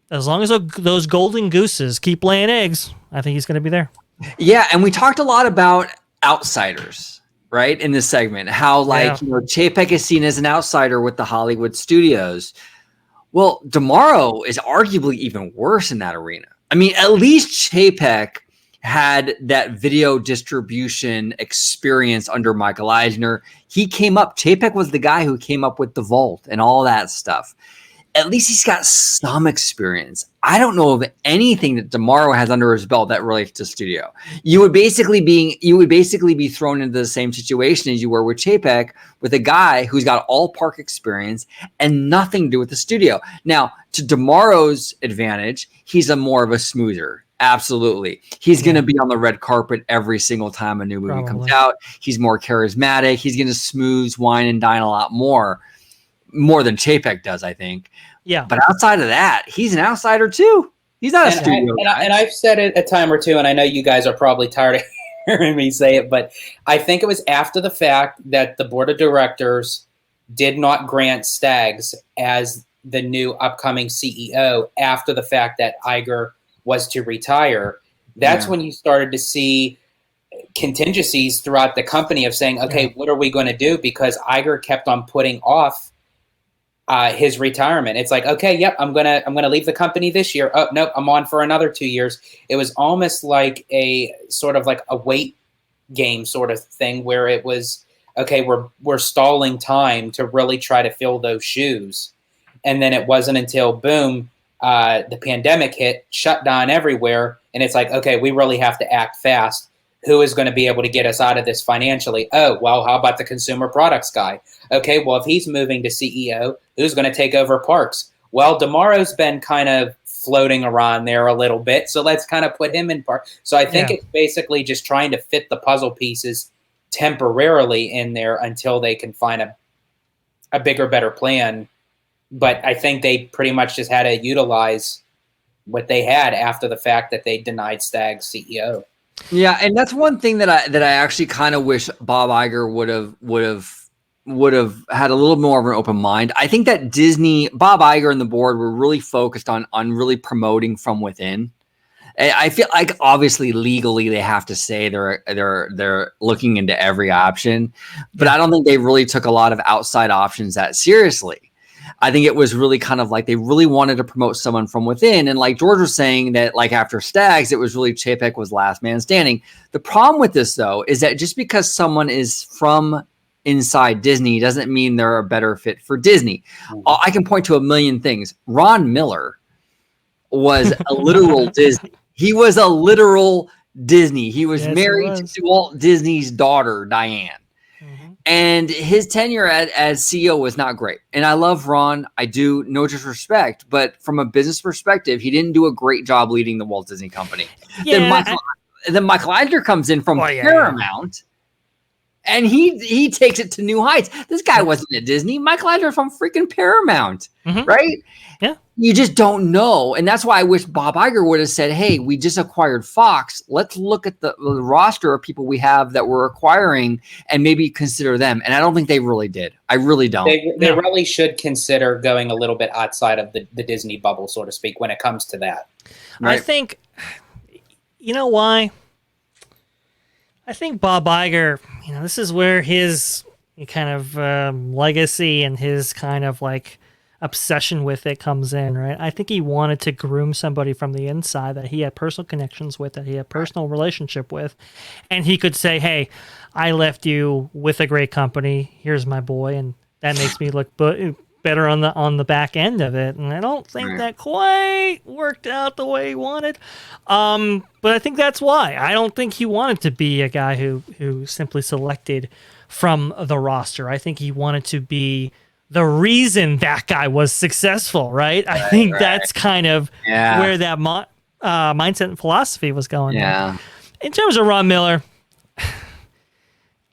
as long as those golden gooses keep laying eggs, I think he's going to be there. Yeah, and we talked a lot about outsiders, right, in this segment. How, Chapek is seen as an outsider with the Hollywood studios. Well, D'Amaro is arguably even worse in that arena. I mean, at least Chapek had that video distribution experience under Michael Eisner. Chapek was the guy who came up with the Vault and all that stuff. At least he's got some experience. I don't know of anything that D'Amaro has under his belt that relates to studio. You would basically be thrown into the same situation as you were with Chapek, with a guy who's got all park experience and nothing to do with the studio. Now, to D'Amaro's advantage, he's more of a smoother. Absolutely. He's going to be on the red carpet every single time a new movie comes out. He's more charismatic. He's going to smooth, wine, and dine a lot more than Chapek does, I think. Yeah. But outside of that, he's an outsider too. He's not a studio guy. And I've said it a time or two, and I know you guys are probably tired of hearing me say it, but I think it was after the fact that the board of directors did not grant Stags as the new upcoming CEO after the fact that Iger was to retire, that's when you started to see contingencies throughout the company of saying, okay, what are we going to do? Because Iger kept on putting off his retirement. It's like, okay, yep, I'm gonna leave the company this year. Oh nope, I'm on for another 2 years. It was almost like a sort of like a wait game sort of thing where it was, okay, we're stalling time to really try to fill those shoes. And then it wasn't until boom, the pandemic hit, shut down everywhere, and it's like, okay, we really have to act fast. Who is going to be able to get us out of this financially? Oh, well, how about the consumer products guy? Okay, well, if he's moving to CEO, who's going to take over parks? Well, DeMaro's been kind of floating around there a little bit, so let's kind of put him in park. So I think it's basically just trying to fit the puzzle pieces temporarily in there until they can find a bigger, better plan. But I think they pretty much just had to utilize what they had after the fact that they denied Stag's CEO. Yeah, and that's one thing that I actually kind of wish Bob Iger would have had a little more of an open mind. I think that Bob Iger and the board were really focused on really promoting from within. I feel like obviously legally they have to say they're looking into every option, but I don't think they really took a lot of outside options that seriously. I think it was really kind of like they really wanted to promote someone from within. And like George was saying that like after Stags, it was really Chapek was last man standing. The problem with this though, is that just because someone is from inside Disney doesn't mean they're a better fit for Disney. I can point to a million things. Ron Miller was a literal Disney. He was a literal Disney. He was married to Walt Disney's daughter, Diane. And his tenure as CEO was not great. And I love Ron. I do, no disrespect. But from a business perspective, he didn't do a great job leading the Walt Disney Company. Yeah, then Michael Eisner comes in from Paramount. And he takes it to new heights. This guy wasn't at Disney. Michael Eisner from freaking Paramount, right? Yeah. You just don't know. And that's why I wish Bob Iger would have said, hey, we just acquired Fox. Let's look at the roster of people we have that we're acquiring and maybe consider them. And I don't think they really did. I really don't. They really should consider going a little bit outside of the Disney bubble, so to speak, when it comes to that. Right? I think, you know why? I think Bob Iger, this is where his kind of legacy and his kind of like obsession with it comes in, right? I think he wanted to groom somebody from the inside that he had personal connections with, that he had personal relationship with, and he could say, hey, I left you with a great company. Here's my boy, and that makes me look better on the back end of it. And I don't think that quite worked out the way he wanted. But I think that's why. I don't think he wanted to be a guy who simply selected from the roster. I think he wanted to be the reason that guy was successful, right? I think that's kind of where that mindset and philosophy was going. Yeah. In terms of Ron Miller,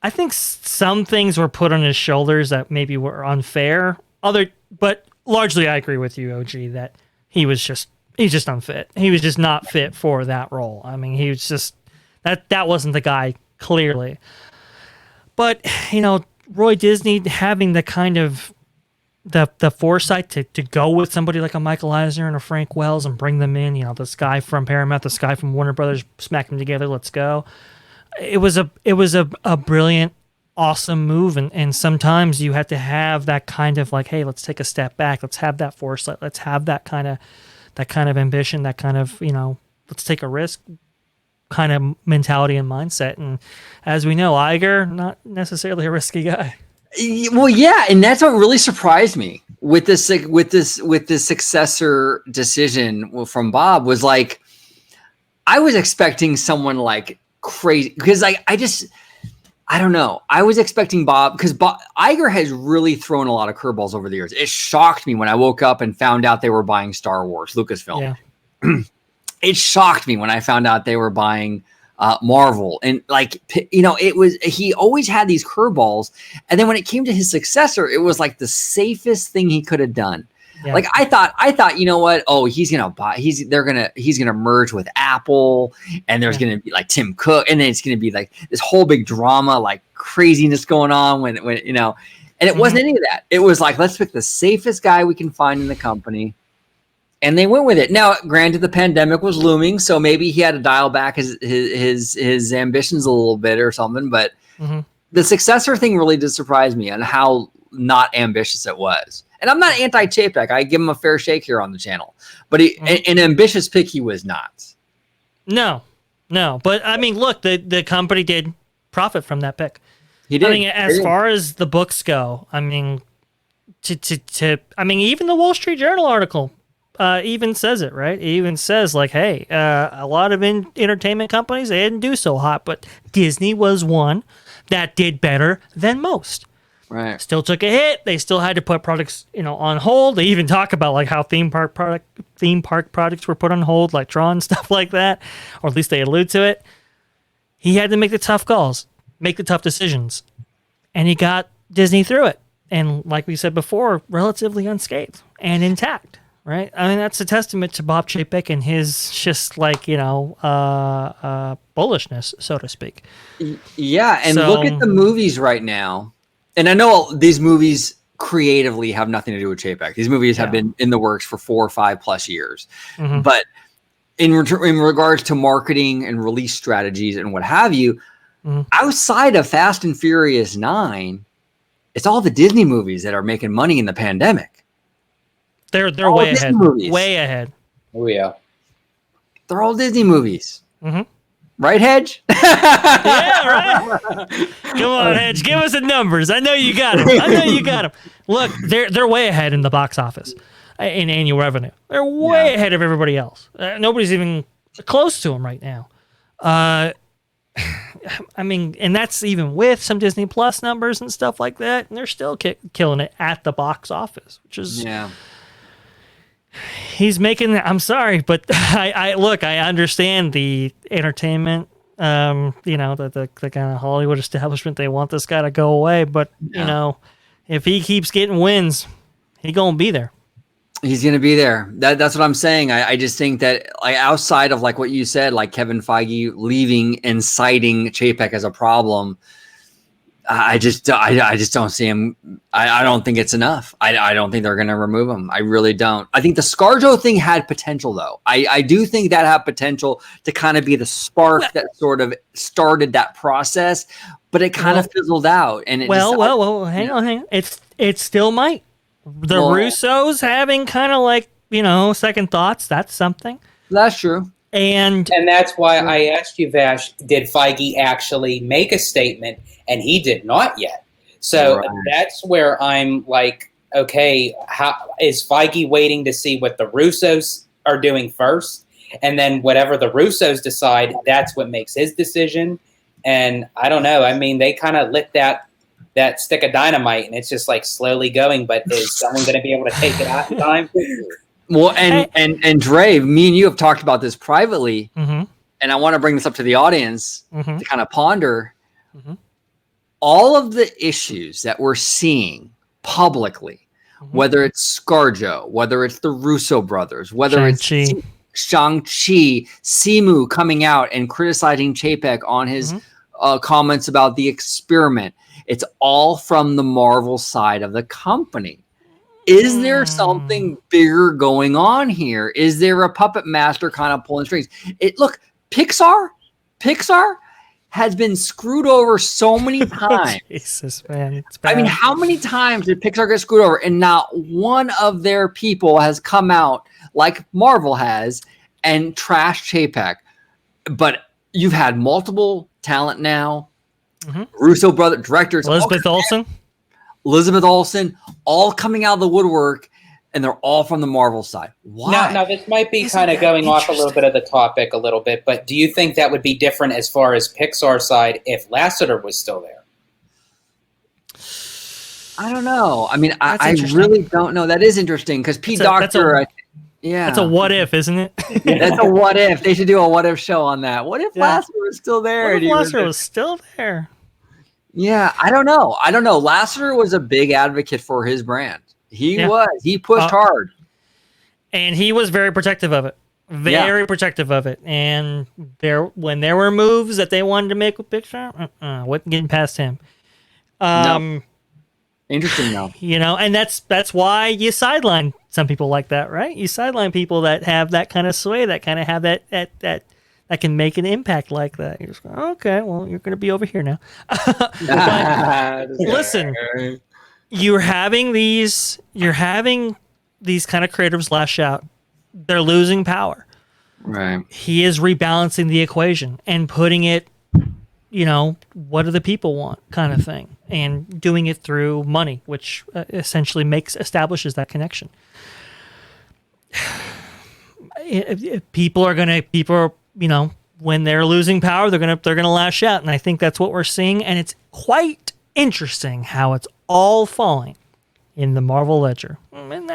I think some things were put on his shoulders that maybe were unfair. But largely I agree with you, OG, that he's just unfit. He was just not fit for that role. I mean, he was just that wasn't the guy, clearly. But, Roy Disney having the kind of the foresight to go with somebody like a Michael Eisner and a Frank Wells and bring them in, this guy from Paramount, this guy from Warner Brothers, smack them together, let's go. It was a brilliant, awesome move, and sometimes you have to have that kind of like, hey, let's take a step back, let's have that foresight, let's have that kind of ambition, that kind of let's take a risk kind of mentality and mindset. And as we know, Iger, not necessarily a risky guy. Well, yeah, and that's what really surprised me with this successor decision from Bob was like, I was expecting someone like crazy because like I don't know. I was expecting Bob because Iger has really thrown a lot of curveballs over the years. It shocked me when I woke up and found out they were buying Star Wars, Lucasfilm. Yeah. It shocked me when I found out they were buying Marvel, and like he always had these curveballs, and then when it came to his successor, it was like the safest thing he could have done. Yeah. Like I thought, you know what? Oh, he's gonna merge with Apple, and there's gonna be like Tim Cook, and then it's gonna be like this whole big drama, like craziness going on when and And it wasn't any of that. It was like, let's pick the safest guy we can find in the company. And they went with it. Now, granted, the pandemic was looming, so maybe he had to dial back his ambitions a little bit or something. But the successor thing really did surprise me on how not ambitious it was. And I'm not anti-Chapek. I give him a fair shake here on the channel. But an ambitious pick he was not. No. But, I mean, look, the company did profit from that pick. He did. I mean, as far as the books go, I mean, even the Wall Street Journal article even says it, right? It even says, like, hey, a lot of entertainment companies, they didn't do so hot, but Disney was one that did better than most. Right. Still took a hit. They still had to put products, on hold. They even talk about like how theme park projects were put on hold, like Tron, stuff like that, or at least they allude to it. He had to make the tough calls, make the tough decisions, and he got Disney through it. And like we said before, relatively unscathed and intact, right? I mean, that's a testament to Bob Chapek and his just like, bullishness, so to speak. Yeah, and look at the movies right now. And I know these movies creatively have nothing to do with Chapek. These movies have been in the works for 4 or 5 plus years. But in regards to marketing and release strategies and what have you, outside of Fast and Furious 9, it's all the Disney movies that are making money in the pandemic. They're way ahead. Movies. Way ahead. Oh, yeah. They're all Disney movies. Right, Hedge? Yeah, right. Come on, Hedge. Give us the numbers. I know you got them. Look, they're way ahead in the box office in annual revenue. They're way ahead of everybody else. Nobody's even close to them right now. I mean, and that's even with some Disney Plus numbers and stuff like that, and they're still killing it at the box office, which is he's making. I'm sorry, but I understand the entertainment, the kind of Hollywood establishment. They want this guy to go away, but if he keeps getting wins, he gonna be there. He's going to be there. That's what I'm saying. I just think that, like, outside of like what you said, like Kevin Feige leaving and citing Chapek as a problem, I just don't see him. I don't think it's enough. I don't think they're going to remove him. I really don't. I think the ScarJo thing had potential, though. I do think that had potential to kind of be the spark that sort of started that process, but it kind of fizzled out. And hang on. It still might. The Russos having kind of like, second thoughts. That's something. That's true. And that's why I asked you, Vash, did Feige actually make a statement? And he did not yet. So that's where I'm like, okay, how is Feige waiting to see what the Russos are doing first? And then whatever the Russos decide, that's what makes his decision. And I don't know. I mean, they kind of lit that stick of dynamite, and it's just like slowly going. But is someone going to be able to take it out in time? Well, and Dre, me and you have talked about this privately, and I want to bring this up to the audience to kind of ponder. All of the issues that we're seeing publicly, whether it's ScarJo, whether it's the Russo brothers, whether it's Shang-Chi, Simu coming out and criticizing Chapek on his comments about the experiment, it's all from the Marvel side of the company. Is there something bigger going on here? Is there a puppet master kind of pulling strings? Look, Pixar has been screwed over so many times. Jesus, man. It's bad. I mean, how many times did Pixar get screwed over? And not one of their people has come out like Marvel has and trashed Chapek. But you've had multiple talent now. Russo brother directors. Elizabeth Olsen, all coming out of the woodwork, and they're all from the Marvel side. Why? Now this might be kind of going off a little bit of the topic a little bit, but do you think that would be different as far as Pixar side if Lasseter was still there? I don't know. I mean, I really don't know. That is interesting because Pete Docter. That's a what if, isn't it? That's a what if. They should do a what if show on that. What if Lasseter was still there? What if Lasseter was still there? Yeah, I don't know. Lasseter was a big advocate for his brand. He was. He pushed hard. And he was very protective of it. Protective of it. And when there were moves that they wanted to make with Pixar, wasn't getting past him. No. Interesting though. And that's why you sideline some people like that, right? You sideline people that have that kind of sway, that kind of have that can make an impact like that. You're just going, okay, well, you're going to be over here now. But listen, you're having these kind of creators lash out. They're losing power. Right. He is rebalancing the equation and putting it, what do the people want kind of thing, and doing it through money, which essentially establishes that connection. People are, when they're losing power, they're gonna lash out, and I think that's what we're seeing. And it's quite interesting how it's all falling in the Marvel ledger. Isn't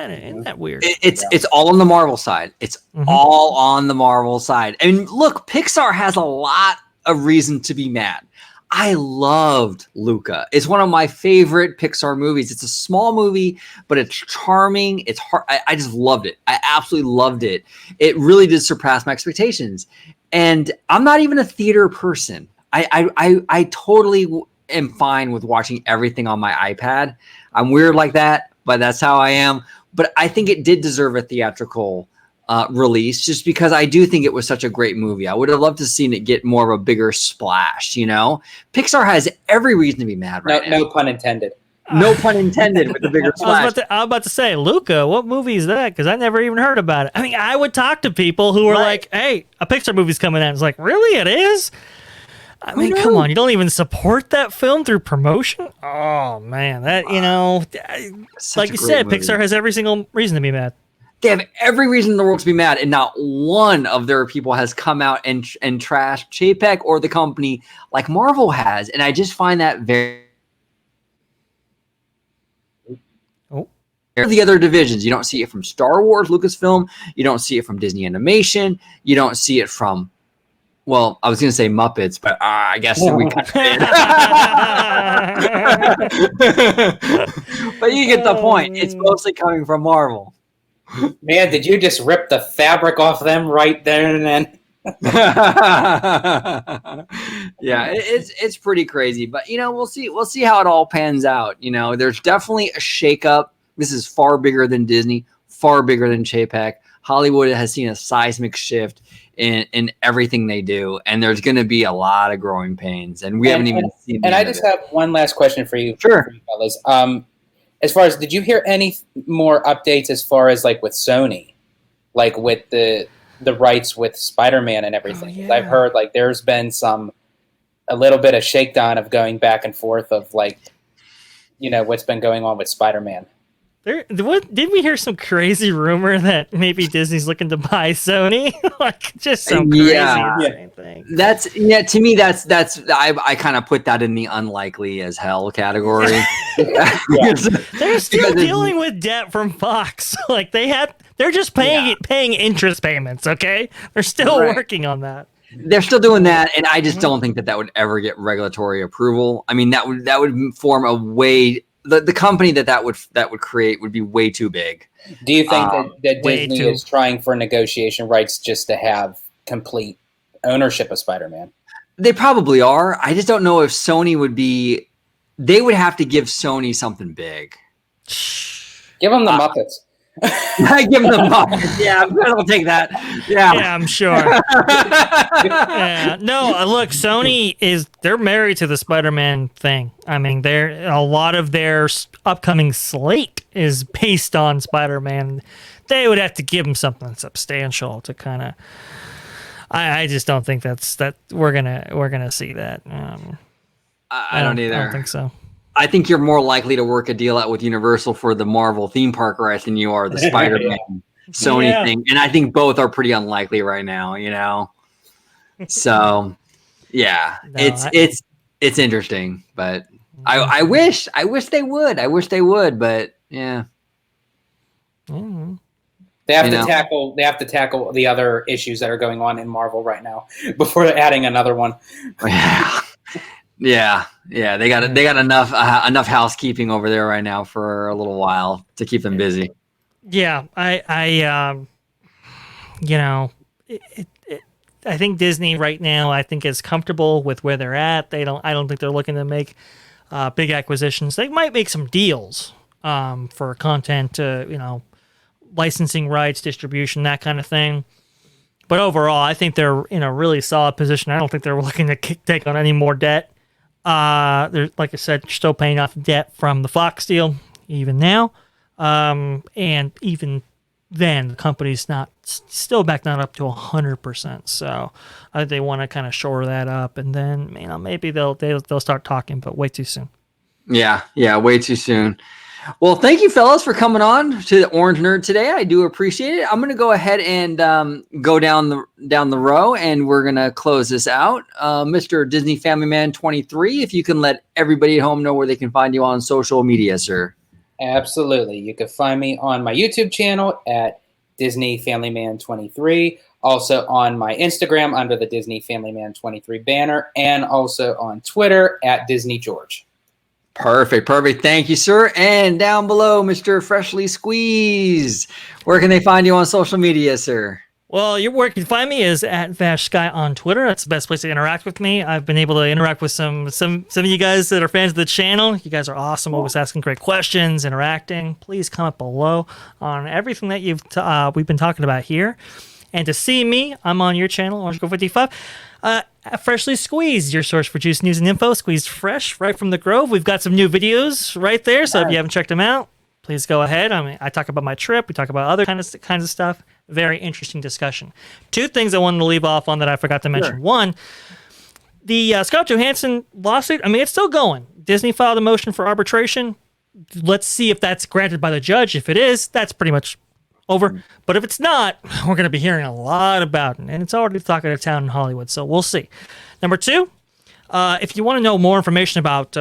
that weird? It's all on the Marvel side. It's all on the Marvel side. And look, Pixar has a lot of reason to be mad. I loved Luca. It's one of my favorite Pixar movies. It's a small movie, but it's charming. It's hard. I just loved it. I absolutely loved it. It really did surpass my expectations. And I'm not even a theater person. I totally am fine with watching everything on my iPad. I'm weird like that, but that's how I am. But I think it did deserve a theatrical release, just because I do think it was such a great movie. I would have loved to seen it get more of a bigger splash. Pixar has every reason to be mad right now. No pun intended. No pun intended with the bigger splash. I was about to say, Luca, what movie is that? Because I never even heard about it. I mean, I would talk to people who were like, hey, a Pixar movie's coming out. It's like, really? It is? I mean, come on. You don't even support that film through promotion? Oh, man. That, like you said, movie. Pixar has every single reason to be mad. They have every reason in the world to be mad, and not one of their people has come out and trashed Chapek or the company like Marvel has. And I just find that very... The other divisions, you don't see it from Star Wars, Lucasfilm. You don't see it from Disney Animation. You don't see it from, well, I was going to say Muppets, but I guess we kind of But you get the point. It's mostly coming from Marvel. Man, did you just rip the fabric off them right there and then? Yeah, it's pretty crazy, but we'll see how it all pans out. There's definitely a shakeup. This is far bigger than Disney, far bigger than Chapek. Hollywood has seen a seismic shift in everything they do, and there's going to be a lot of growing pains, and we haven't even seen. And I just have one last question for you, sure, for you fellas. As far as, did you hear any more updates as far as like with Sony, like with the rights with Spider-Man and everything? Oh, yeah. I've heard like there's been a little bit of shakedown of going back and forth of like, what's been going on with Spider-Man. Did we hear some crazy rumor that maybe Disney's looking to buy Sony? Like just some crazy thing. To me that's I kind of put that in the unlikely as hell category. They're still dealing with debt from Fox. Like they're just paying interest payments, okay? They're still working on that. They're still doing that, and I just don't think that would ever get regulatory approval. I mean, that would form a way. The company that would create would be way too big. Do you think that Disney is trying for negotiation rights just to have complete ownership of Spider-Man? They probably are. I just don't know if Sony would be. They would have to give Sony something big. Give them the Muppets. I give them the Muppets. Yeah, I'll take that. Yeah, I'm sure. No, look, Sony they're married to the Spider-Man thing. I mean, a lot of their upcoming slate is based on Spider-Man. They would have to give them something substantial to kind of. I just don't think that we're gonna see that. I don't either. I don't think so. I think you're more likely to work a deal out with Universal for the Marvel theme park rights than you are the Spider-Man Sony thing. And I think both are pretty unlikely right now, So it's interesting, but I wish they would. But yeah. Mm-hmm. They have to tackle the other issues that are going on in Marvel right now before adding another one. Yeah. They got enough housekeeping over there right now for a little while to keep them busy. Yeah, I think Disney right now is comfortable with where they're at. I don't think they're looking to make big acquisitions. They might make some deals for content, licensing rights, distribution, that kind of thing. But overall, I think they're in a really solid position. I don't think they're looking to take on any more debt. They're, like I said, still paying off debt from the Fox deal even now. And even then, the company's still back not up to 100%. So I think they want to kind of shore that up, and then maybe they'll start talking, but way too soon. Yeah, way too soon. Well, thank you, fellas, for coming on to the Orange Nerd today. I do appreciate it. I'm going to go ahead and go down the row, and we're going to close this out. Mr. Disney Family Man 23, if you can let everybody at home know where they can find you on social media, sir. Absolutely. You can find me on my YouTube channel at Disney Family Man 23, also on my Instagram under the Disney Family Man 23 banner, and also on Twitter at Disney George. Perfect. Thank you, sir. And down below, Mr. Freshly Squeezed. Where can they find you on social media, sir? Well, where you can find me is at VashSky on Twitter. That's the best place to interact with me. I've been able to interact with some of you guys that are fans of the channel. You guys are awesome, always asking great questions, interacting. Please comment below on everything that we've been talking about here. And to see me, I'm on your channel, OrangeGirl55. Freshly Squeezed, your source for juice, news, and info. Squeezed fresh, right from the Grove. We've got some new videos right there, so if you haven't checked them out, please go ahead. I talk about my trip. We talk about other kinds of stuff. Very interesting discussion. Two things I wanted to leave off on that I forgot to mention. Sure. One, the Scarlett Johansson lawsuit, it's still going. Disney filed a motion for arbitration. Let's see if that's granted by the judge. If it is, that's pretty much over. But if it's not, we're going to be hearing a lot about it. And it's already talking to town in Hollywood, so we'll see. Number two, if you want to know more information about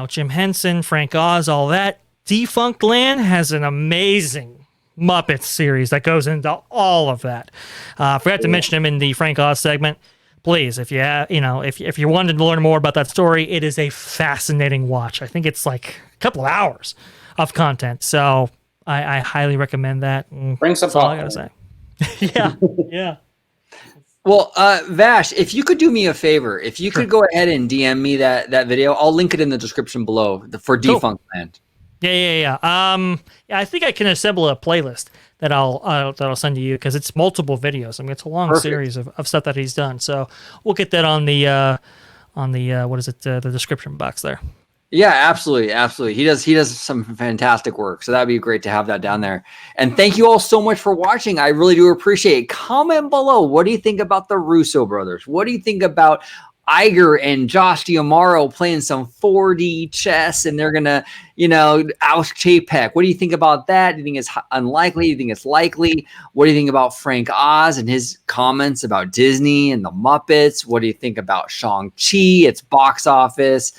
Jim Henson, Frank Oz, all that, Defunct Land has an amazing Muppets series that goes into all of that. Forgot to mention him in the Frank Oz segment. Please, if you wanted to learn more about that story, it is a fascinating watch. I think it's like a couple of hours of content. So I highly recommend that. Bring some popcorn. That's all I gotta say. Yeah. Well, Vash, if you could do me a favor, if you could go ahead and DM me that video, I'll link it in the description below for Defunct Land. Yeah. I think I can assemble a playlist that I'll send to you because it's multiple videos. It's a long series of stuff that he's done. So we'll get that on the the description box there. Yeah, absolutely. He does some fantastic work. So that'd be great to have that down there. And thank you all so much for watching. I really do appreciate it. Comment below. What do you think about the Russo brothers? What do you think about Iger and Josh D'Amaro playing some 4D chess, and they're gonna, oust Chapek? What do you think about that? Do you think it's unlikely? Do you think it's likely? What do you think about Frank Oz and his comments about Disney and the Muppets? What do you think about Shang-Chi, its box office?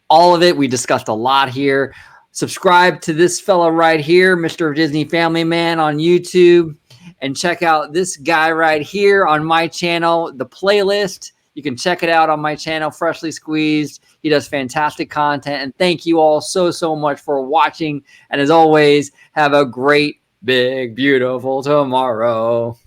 All of it. We discussed a lot here. Subscribe to this fella right here, Mr. Disney Family Man on YouTube, and check out this guy right here on my channel, the playlist. You can check it out on my channel, Freshly Squeezed. He does fantastic content. And thank you all so much for watching. And as always, have a great, big, beautiful tomorrow.